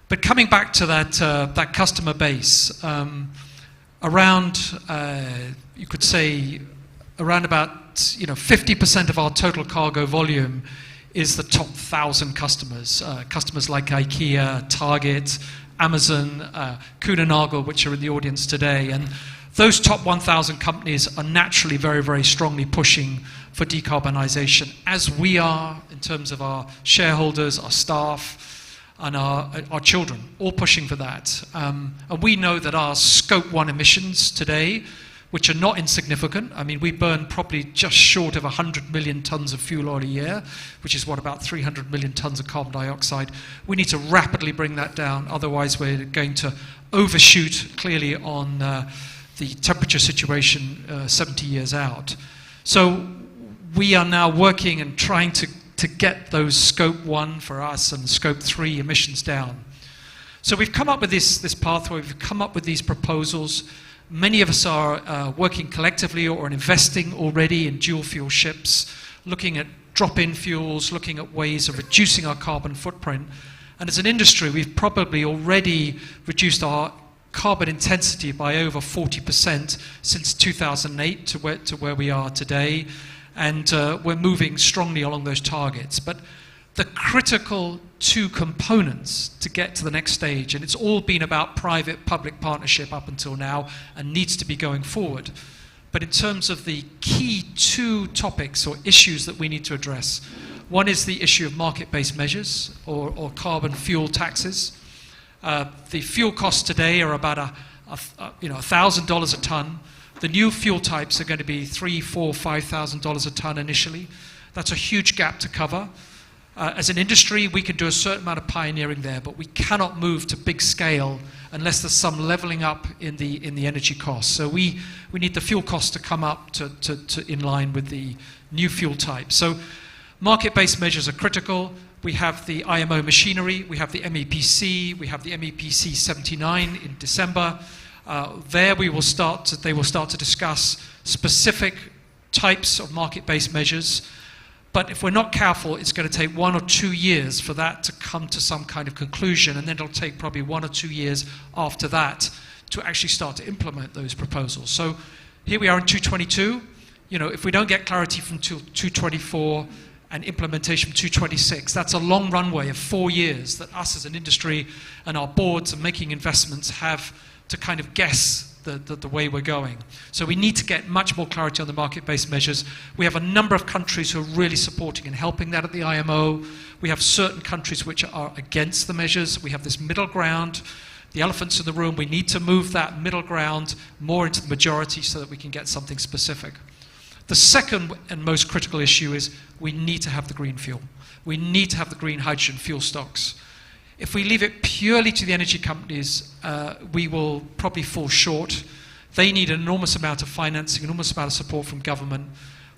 But coming back to that customer base, around, you could say, around about 50% of our total cargo volume is the top 1,000 customers. Customers like Ikea, Target, Amazon, Kuehne+Nagel, which are in the audience today. And those top 1,000 companies are naturally very, very strongly pushing for decarbonization, as we are in terms of our shareholders, our staff, and our children, all pushing for that. And we know that our Scope 1 emissions today, which are not insignificant, I mean, we burn probably just short of 100 million tons of fuel oil a year, which is about 300 million tons of carbon dioxide. We need to rapidly bring that down, otherwise we're going to overshoot clearly on the temperature situation 70 years out. So we are now working and trying to get those Scope 1 for us and Scope 3 emissions down. So we've come up with this pathway, we've come up with these proposals. Many of us are working collectively or investing already in dual fuel ships, looking at drop-in fuels, looking at ways of reducing our carbon footprint. And as an industry, we've probably already reduced our carbon intensity by over 40% since 2008 to where we are today. And we're moving strongly along those targets. But the critical 2 components to get to the next stage, and it's all been about private-public partnership up until now and needs to be going forward. But in terms of the key 2 topics or issues that we need to address, one is the issue of market-based measures or carbon fuel taxes. The fuel costs today are about $1,000 a ton. The new fuel types are going to be $3,000, $4,000, $5,000 a ton initially. That's a huge gap to cover. As an industry, we can do a certain amount of pioneering there, but we cannot move to big scale unless there's some leveling up in the energy costs. So we need the fuel costs to come up to in line with the new fuel type. So market-based measures are critical. We have the IMO machinery, we have the MEPC, we have the MEPC 79 in December. There they will start to discuss specific types of market-based measures. But if we're not careful, it's going to take 1 or 2 years for that to come to some kind of conclusion, and then it'll take probably 1 or 2 years after that to actually start to implement those proposals. So here we are in 2022. If we don't get clarity from 2024 and implementation from 2026, that's a long runway of 4 years that us as an industry and our boards and making investments have to kind of guess the way we're going. So we need to get much more clarity on the market-based measures. We have a number of countries who are really supporting and helping that at the IMO. We have certain countries which are against the measures. We have this middle ground. The elephants in the room, we need to move that middle ground more into the majority so that we can get something specific. The second and most critical issue is we need to have the green fuel. We need to have the green hydrogen fuel stocks. If we leave it purely to the energy companies, we will probably fall short. They need an enormous amount of financing, an enormous amount of support from government.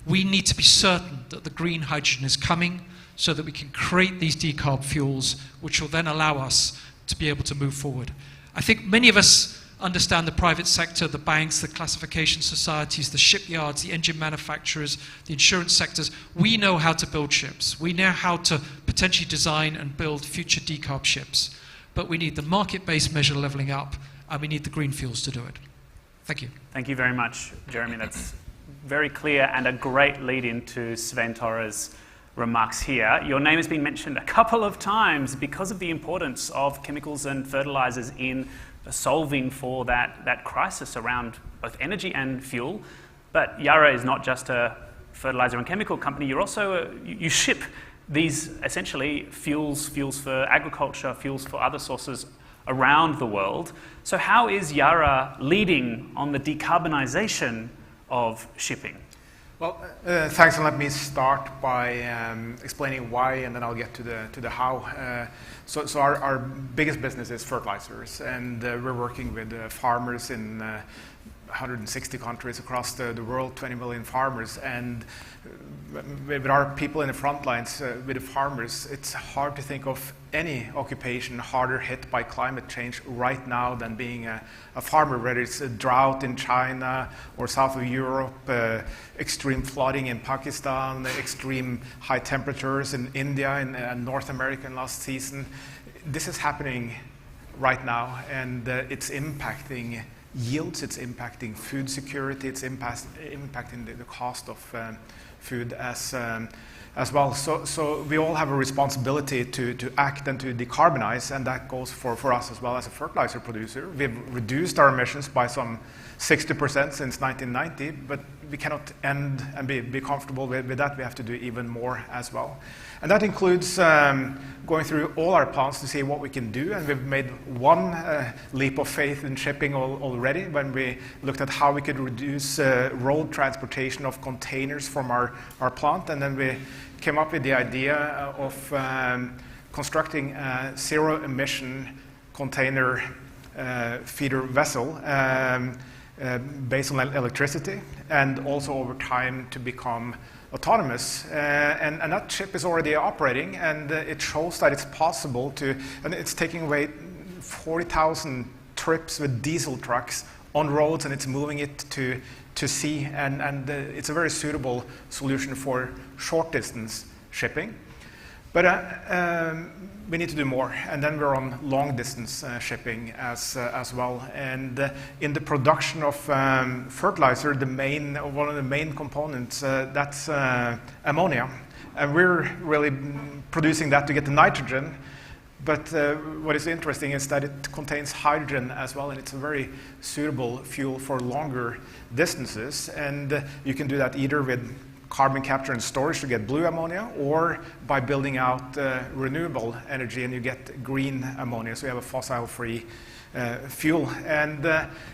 We need to be certain that the green hydrogen is coming so that we can create these decarb fuels, which will then allow us to be able to move forward. I think many of us understand the private sector, the banks, the classification societies, the shipyards, the engine manufacturers, the insurance sectors. We know how to build ships. We know how to potentially design and build future decarb ships. But we need the market-based measure leveling up, and we need the green fuels to do it. Thank you. Thank you very much, Jeremy. That's very clear and a great lead into Sven Tora's remarks here. Your name has been mentioned a couple of times because of the importance of chemicals and fertilizers in solving for that crisis around both energy and fuel. But Yara is not just a fertilizer and chemical company. You're also you ship these essentially fuels for agriculture, fuels for other sources around the world. So how is Yara leading on the decarbonization of shipping? Well, thanks, and let me start by explaining why, and then I'll get to the how. So our biggest business is fertilizers, and we're working with farmers in 160 countries across the world, 20 million farmers, and with our people in the front lines, with the farmers, it's hard to think of any occupation harder hit by climate change right now than being a farmer, whether it's a drought in China or south of Europe, extreme flooding in Pakistan, extreme high temperatures in India and North America in last season. This is happening right now, and it's impacting yields, it's impacting food security, it's impacting the cost of food as well. So we all have a responsibility to act and to decarbonize, and that goes for us as well as a fertilizer producer. We've reduced our emissions by some 60% since 1990, but we cannot end and be comfortable with that. We have to do even more as well. And that includes going through all our plants to see what we can do. And we've made one leap of faith in shipping already when we looked at how we could reduce road transportation of containers from our plant. And then we came up with the idea of constructing a zero-emission container feeder vessel based on electricity, and also over time to become autonomous. And that ship is already operating, and it shows that it's possible to, and it's taking away 40,000 trips with diesel trucks on roads, and it's moving it to sea, and it's a very suitable solution for short distance shipping. But we need to do more, and then we're on long distance shipping as well. And in the production of fertilizer, one of the main components that's ammonia, and we're really producing that to get the nitrogen. But what is interesting is that it contains hydrogen as well, and it's a very suitable fuel for longer distances. And you can do that either with carbon capture and storage to get blue ammonia, or by building out renewable energy, and you get green ammonia, so you have a fossil-free fuel. And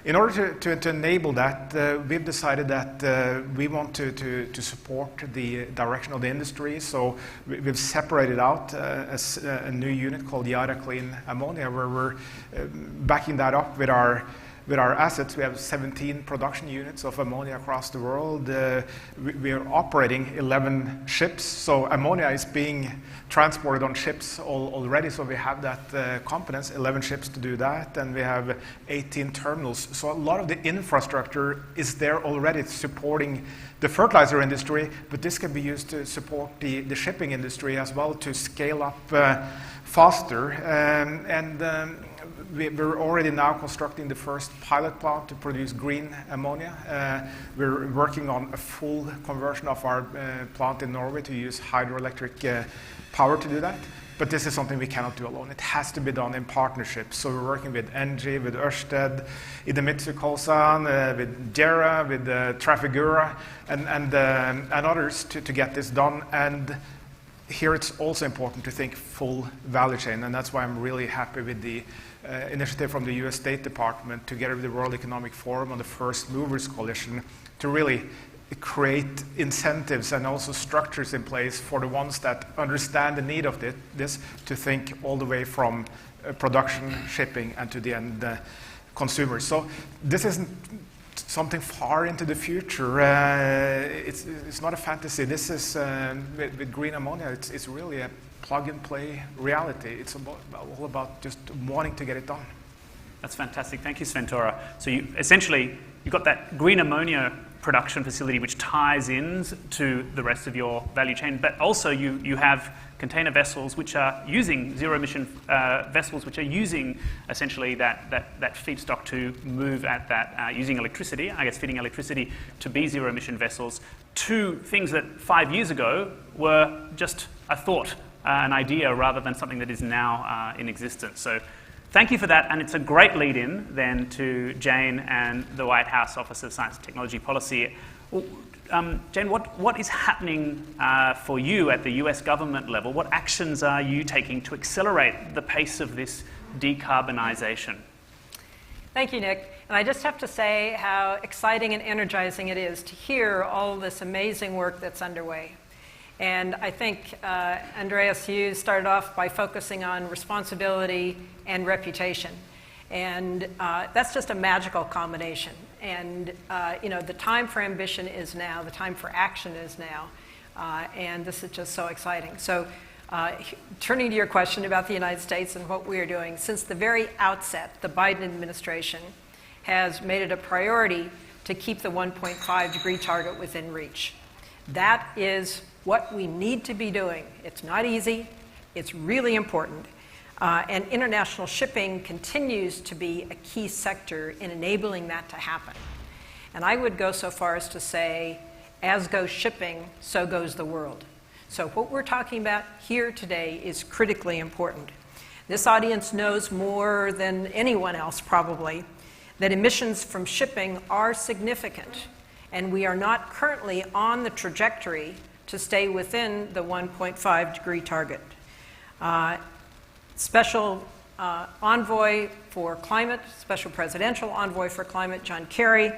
in order to enable that, we've decided that we want to support the direction of the industry, so we've separated out a new unit called Yara Clean Ammonia, where we're backing that up with our assets. We have 17 production units of ammonia across the world. We are operating 11 ships, so ammonia is being transported on ships already, so we have that competence, 11 ships to do that, and we have 18 terminals. So a lot of the infrastructure is there already supporting the fertilizer industry, but this can be used to support the shipping industry as well, to scale up faster. We're already now constructing the first pilot plant to produce green ammonia. We're working on a full conversion of our plant in Norway to use hydroelectric power to do that. But this is something we cannot do alone. It has to be done in partnership. So we're working with ENGIE, with Ørsted, Idemitsu Kosan, with JERA, with Trafigura, and others to get this done. And here it's also important to think full value chain, and that's why I'm really happy with the initiative from the US State Department together with the World Economic Forum on the First Movers Coalition to really create incentives and also structures in place for the ones that understand the need of this to think all the way from production, shipping, and to the end consumer. So this isn't something far into the future. It's not a fantasy. This is, with green ammonia, it's really a plug-and-play reality. It's all about just wanting to get it done. That's fantastic. Thank you, Sven Tora. So you got that green ammonia production facility which ties in to the rest of your value chain, but also you have container vessels which are using zero-emission vessels which are using essentially that feedstock to move at that, using electricity, I guess feeding electricity to be zero-emission vessels, to things that 5 years ago were just a thought, an idea, rather than something that is now in existence. So thank you for that, and it's a great lead-in then to Jane and the White House Office of Science and Technology Policy. Jane, what is happening for you at the US government level? What actions are you taking to accelerate the pace of this decarbonisation? Thank you, Nick. And I just have to say how exciting and energizing it is to hear all this amazing work that's underway. And I think Andreas, you started off by focusing on responsibility and reputation. And that's just a magical combination. And the time for ambition is now, the time for action is now. And this is just so exciting. So turning to your question about the United States and what we are doing, since the very outset, the Biden administration has made it a priority to keep the 1.5 degree target within reach. That is what we need to be doing. It's not easy. It's really important. And international shipping continues to be a key sector in enabling that to happen. And I would go so far as to say, as goes shipping, so goes the world. So what we're talking about here today is critically important. This audience knows more than anyone else probably that emissions from shipping are significant, and we are not currently on the trajectory to stay within the 1.5 degree target. Special envoy for climate, special presidential envoy for climate, John Kerry,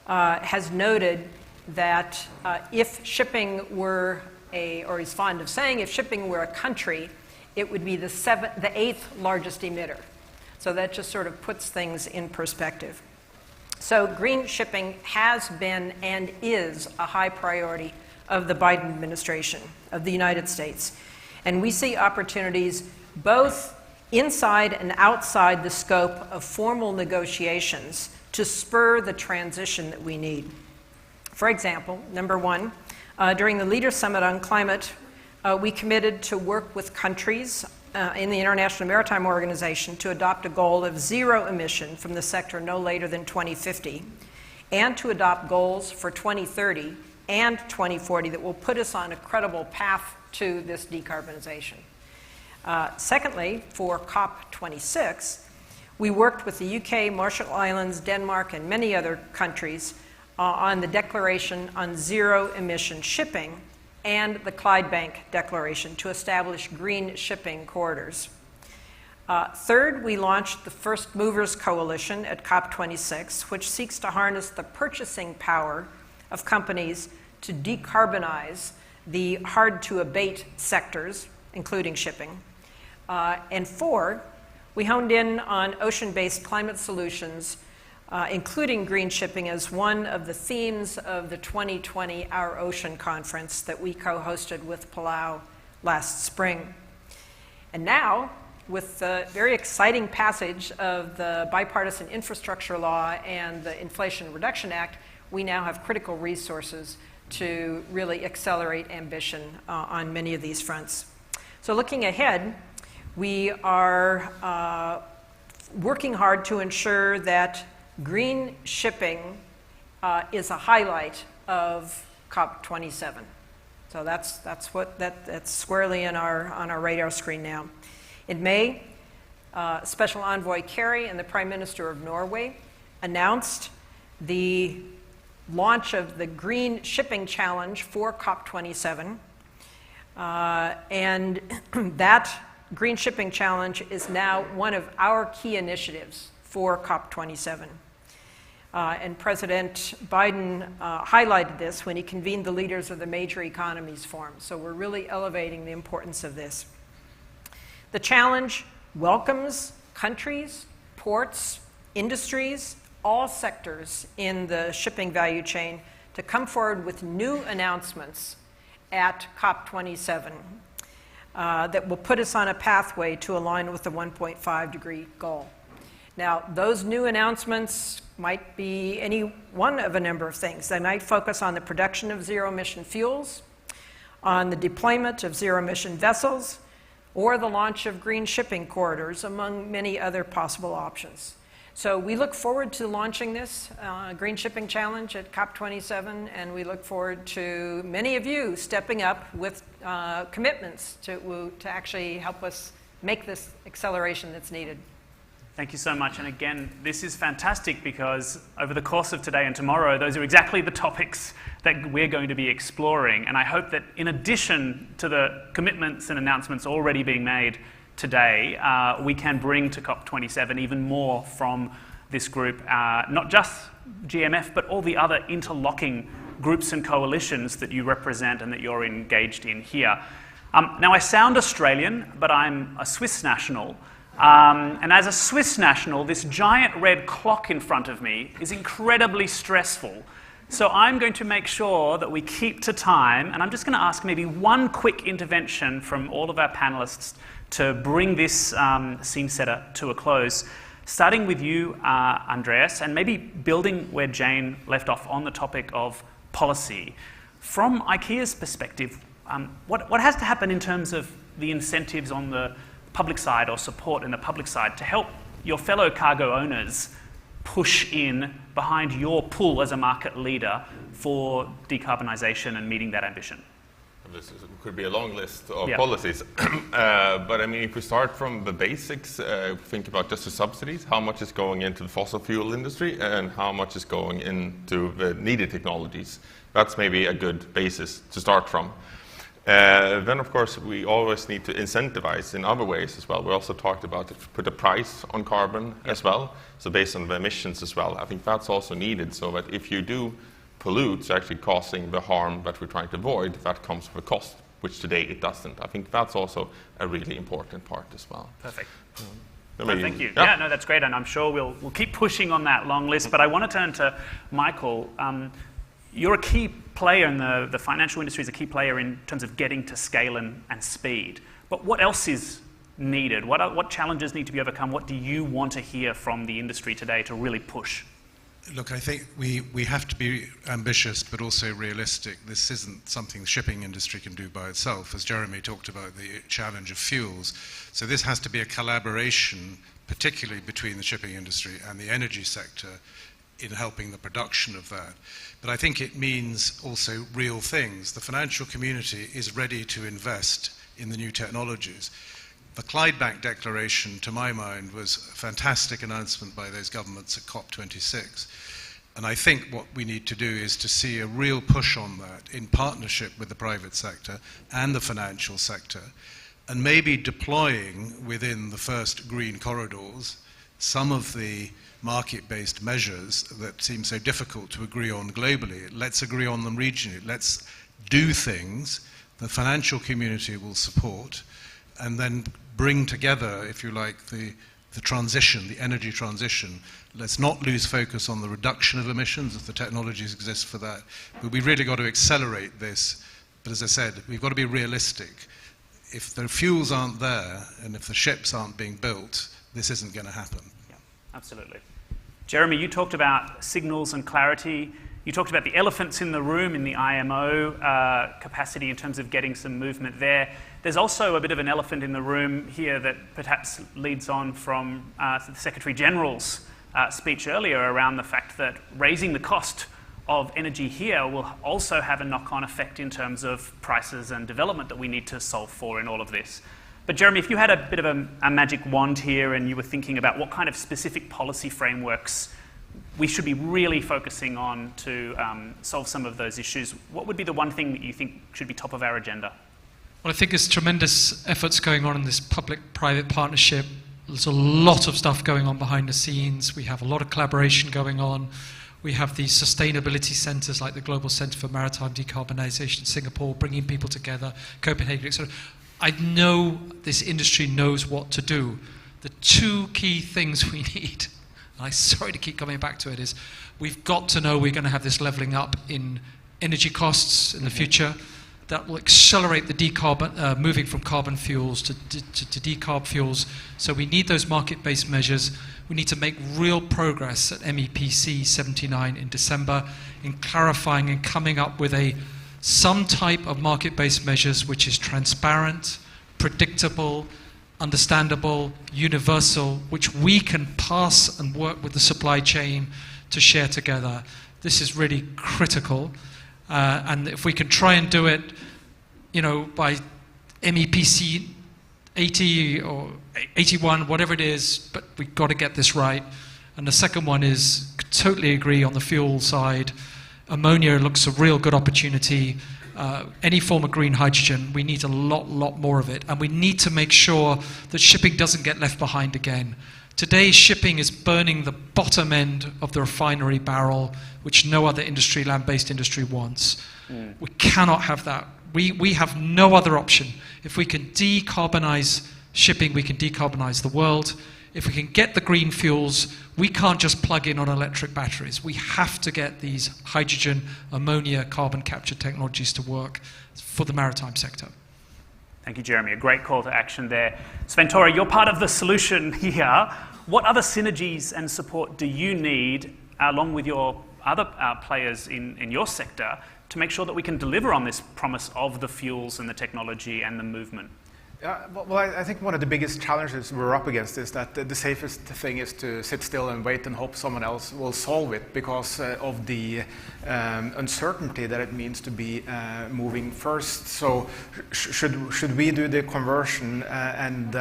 has noted that if shipping were or he's fond of saying, if shipping were a country, it would be the 8th largest emitter. So that just sort of puts things in perspective. So green shipping has been and is a high priority of the Biden administration of the United States. And we see opportunities both inside and outside the scope of formal negotiations to spur the transition that we need. For example, number one, during the Leaders' Summit on Climate, we committed to work with countries in the International Maritime Organization to adopt a goal of zero emission from the sector no later than 2050, and to adopt goals for 2030 and 2040 that will put us on a credible path to this decarbonization. Secondly, for COP26, we worked with the UK, Marshall Islands, Denmark, and many other countries on the Declaration on Zero Emission Shipping and the Clydebank Declaration to establish green shipping corridors. Third, we launched the First Movers Coalition at COP26, which seeks to harness the purchasing power of companies to decarbonize the hard-to-abate sectors, including shipping. And four, we honed in on ocean-based climate solutions, including green shipping as one of the themes of the 2020 Our Ocean Conference that we co-hosted with Palau last spring. And now, with the very exciting passage of the Bipartisan Infrastructure Law and the Inflation Reduction Act, we now have critical resources to really accelerate ambition on many of these fronts. So looking ahead, we are working hard to ensure that green shipping is a highlight of COP27. So that's squarely on our radar screen now. In May, Special Envoy Kerry and the Prime Minister of Norway announced the launch of the Green Shipping Challenge for COP27. And that Green Shipping Challenge is now one of our key initiatives for COP27. And President Biden highlighted this when he convened the leaders of the Major Economies Forum. So we're really elevating the importance of this. The challenge welcomes countries, ports, industries, all sectors in the shipping value chain to come forward with new announcements at COP27 that will put us on a pathway to align with the 1.5 degree goal. Now, those new announcements might be any one of a number of things. They might focus on the production of zero-emission fuels, on the deployment of zero-emission vessels, or the launch of green shipping corridors, among many other possible options. So we look forward to launching this Green Shipping Challenge at COP27, and we look forward to many of you stepping up with commitments to actually help us make this acceleration that's needed. Thank you so much. And again, this is fantastic because over the course of today and tomorrow, those are exactly the topics that we're going to be exploring. And I hope that in addition to the commitments and announcements already being made today, we can bring to COP27 even more from this group, not just GMF, but all the other interlocking groups and coalitions that you represent and that you're engaged in here. Now, I sound Australian, but I'm a Swiss national. And as a Swiss national, this giant red clock in front of me is incredibly stressful. So I'm going to make sure that we keep to time, and I'm just going to ask maybe one quick intervention from all of our panelists to bring this scene setter to a close. Starting with you, Andreas, and maybe building where Jane left off on the topic of policy. From IKEA's perspective, what has to happen in terms of the incentives on the public side or support in the public side to help your fellow cargo owners push in behind your pull as a market leader for decarbonisation and meeting that ambition? This could be a long list of policies. But I mean, if we start from the basics, think about just the subsidies, how much is going into the fossil fuel industry and how much is going into the needed technologies. That's maybe a good basis to start from. Then, of course, we always need to incentivize in other ways as well. We also talked about put a price on carbon as well, so based on the emissions as well. I think that's also needed so that if you do pollute, it's actually causing the harm that we're trying to avoid, that comes with a cost, which today it doesn't. I think that's also a really important part as well. Perfect. Maybe, thank you. Yeah. No, that's great, and I'm sure we'll keep pushing on that long list, but I want to turn to Michael. You're a key player in the financial industry, is a key player in terms of getting to scale and speed. But what else is needed? What challenges need to be overcome? What do you want to hear from the industry today to really push? Look, I think we have to be ambitious but also realistic. This isn't something the shipping industry can do by itself, as Jeremy talked about the challenge of fuels. So this has to be a collaboration, particularly between the shipping industry and the energy sector, in helping the production of that. But I think it means also real things. The financial community is ready to invest in the new technologies. The Clydebank Declaration, to my mind, was a fantastic announcement by those governments at COP26. And I think what we need to do is to see a real push on that in partnership with the private sector and the financial sector, and maybe deploying within the first green corridors some of the market-based measures that seem so difficult to agree on globally. Let's agree on them regionally. Let's do things the financial community will support, and then bring together, if you like, the transition, the energy transition. Let's not lose focus on the reduction of emissions, if the technologies exist for that. But we've really got to accelerate this. But as I said, we've got to be realistic. If the fuels aren't there, and if the ships aren't being built, this isn't going to happen. Yeah, absolutely. Jeremy, you talked about signals and clarity. You talked about the elephants in the room in the IMO capacity in terms of getting some movement there. There's also a bit of an elephant in the room here that perhaps leads on from the Secretary General's speech earlier around the fact that raising the cost of energy here will also have a knock-on effect in terms of prices and development that we need to solve for in all of this. But Jeremy, if you had a bit of a magic wand here and you were thinking about what kind of specific policy frameworks we should be really focusing on to solve some of those issues, what would be the one thing that you think should be top of our agenda? Well, I think there's tremendous efforts going on in this public-private partnership. There's a lot of stuff going on behind the scenes. We have a lot of collaboration going on. We have these sustainability centres like the Global Centre for Maritime Decarbonisation, Singapore, bringing people together, Copenhagen, etc. I know this industry knows what to do. The two key things we need, and I'm sorry to keep coming back to it, is we've got to know we're going to have this levelling up in energy costs in the future. that will accelerate the moving from carbon fuels to decarb fuels. So we need those market-based measures. We need to make real progress at MEPC 79 in December in clarifying and coming up with some type of market-based measures which is transparent, predictable, understandable, universal, which we can pass and work with the supply chain to share together. This is really critical. And if we can try and do it, by MEPC 80 or 81, whatever it is, but we've got to get this right. And the second one is, totally agree on the fuel side. Ammonia looks a real good opportunity. Any form of green hydrogen, we need a lot more of it. And we need to make sure that shipping doesn't get left behind again. Today, shipping is burning the bottom end of the refinery barrel, which no other industry, land-based industry, wants. We cannot have that. We have no other option. If we can decarbonize shipping, we can decarbonize the world. If we can get the green fuels, we can't just plug in on electric batteries. We have to get these hydrogen, ammonia, carbon capture technologies to work for the maritime sector. Thank you, Jeremy. A great call to action there. Sventora, you're part of the solution here. What other synergies and support do you need, along with your other players in your sector, to make sure that we can deliver on this promise of the fuels and the technology and the movement? Well, I think one of the biggest challenges we're up against is that the safest thing is to sit still and wait and hope someone else will solve it, because of the uncertainty that it means to be moving first. So should we do the conversion and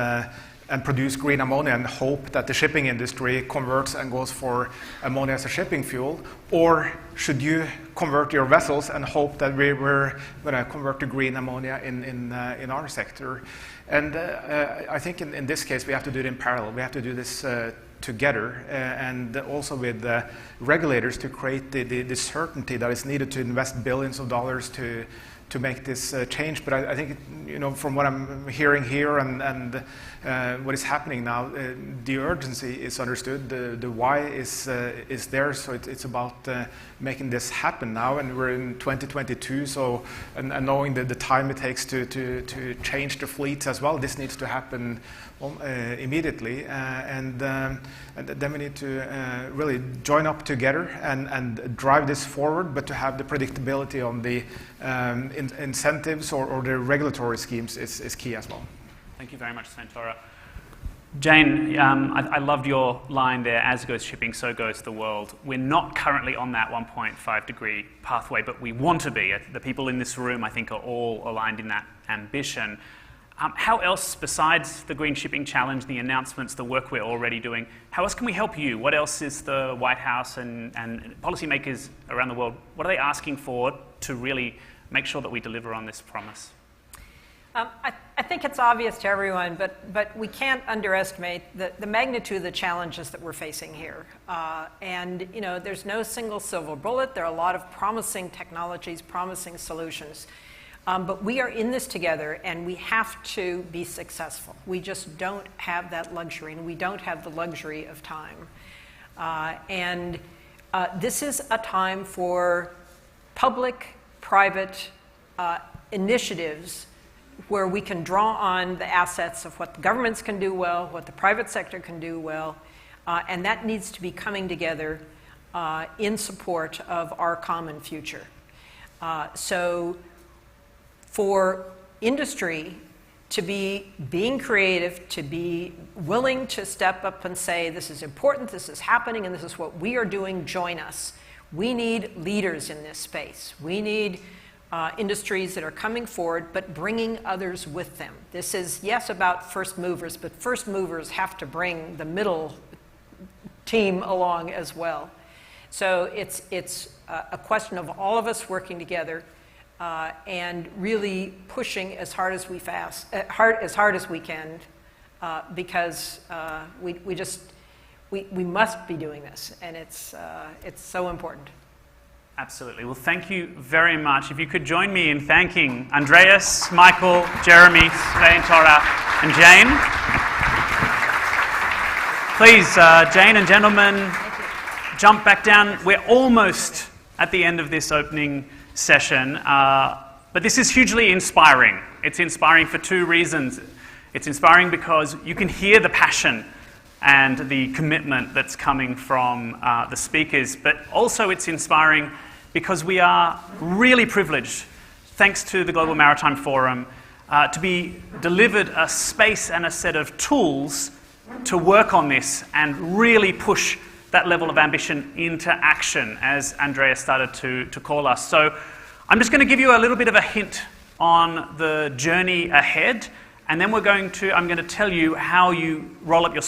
produce green ammonia and hope that the shipping industry converts and goes for ammonia as a shipping fuel? Or should you convert your vessels and hope that we're going to convert to green ammonia in our sector? And I think in this case we have to do it in parallel. We have to do this together, and also with regulators to create the certainty that is needed to invest billions of dollars to make this change. But I think, from what I'm hearing here and what is happening now, the urgency is understood, the why is there, so it's about making this happen now, and we're in 2022, so, and knowing the time it takes to change the fleets as well, this needs to happen immediately, and then we need to really join up together and drive this forward, but to have the predictability on the incentives or the regulatory schemes is key as well. Thank you very much, Sventora. Jane, I loved your line there, as goes shipping, so goes the world. We're not currently on that 1.5 degree pathway, but we want to be. The people in this room, I think, are all aligned in that ambition. How else, besides the Green Shipping Challenge, the announcements, the work we're already doing, how else can we help you? What else is the White House and policymakers around the world, what are they asking for to really make sure that we deliver on this promise? I think it's obvious to everyone, but we can't underestimate the magnitude of the challenges that we're facing here. And there's no single silver bullet. There are a lot of promising technologies, promising solutions. But we are in this together, and we have to be successful. We just don't have that luxury, and we don't have the luxury of time. This is a time for public-private initiatives where we can draw on the assets of what the governments can do well, what the private sector can do well, and that needs to be coming together in support of our common future. So for industry to be being creative, to be willing to step up and say, this is important, this is happening, and this is what we are doing, join us. We need leaders in this space. We need industries that are coming forward, but bringing others with them. This is, yes, about first movers, but first movers have to bring the middle team along as well. So it's a question of all of us working together and really pushing as hard as we can, because we must be doing this, and it's so important. Absolutely. Well, thank you very much. If you could join me in thanking Andreas, Michael, Jeremy, Sventora, and Jane. Please, Jane and gentlemen, jump back down. We're almost at the end of this opening session. But this is hugely inspiring. It's inspiring for two reasons. It's inspiring because you can hear the passion and the commitment that's coming from the speakers, but also it's inspiring because we are really privileged, thanks to the Global Maritime Forum, to be delivered a space and a set of tools to work on this and really push that level of ambition into action, as Andrea started to call us. So I'm just going to give you a little bit of a hint on the journey ahead, and then I'm going to tell you how you roll up your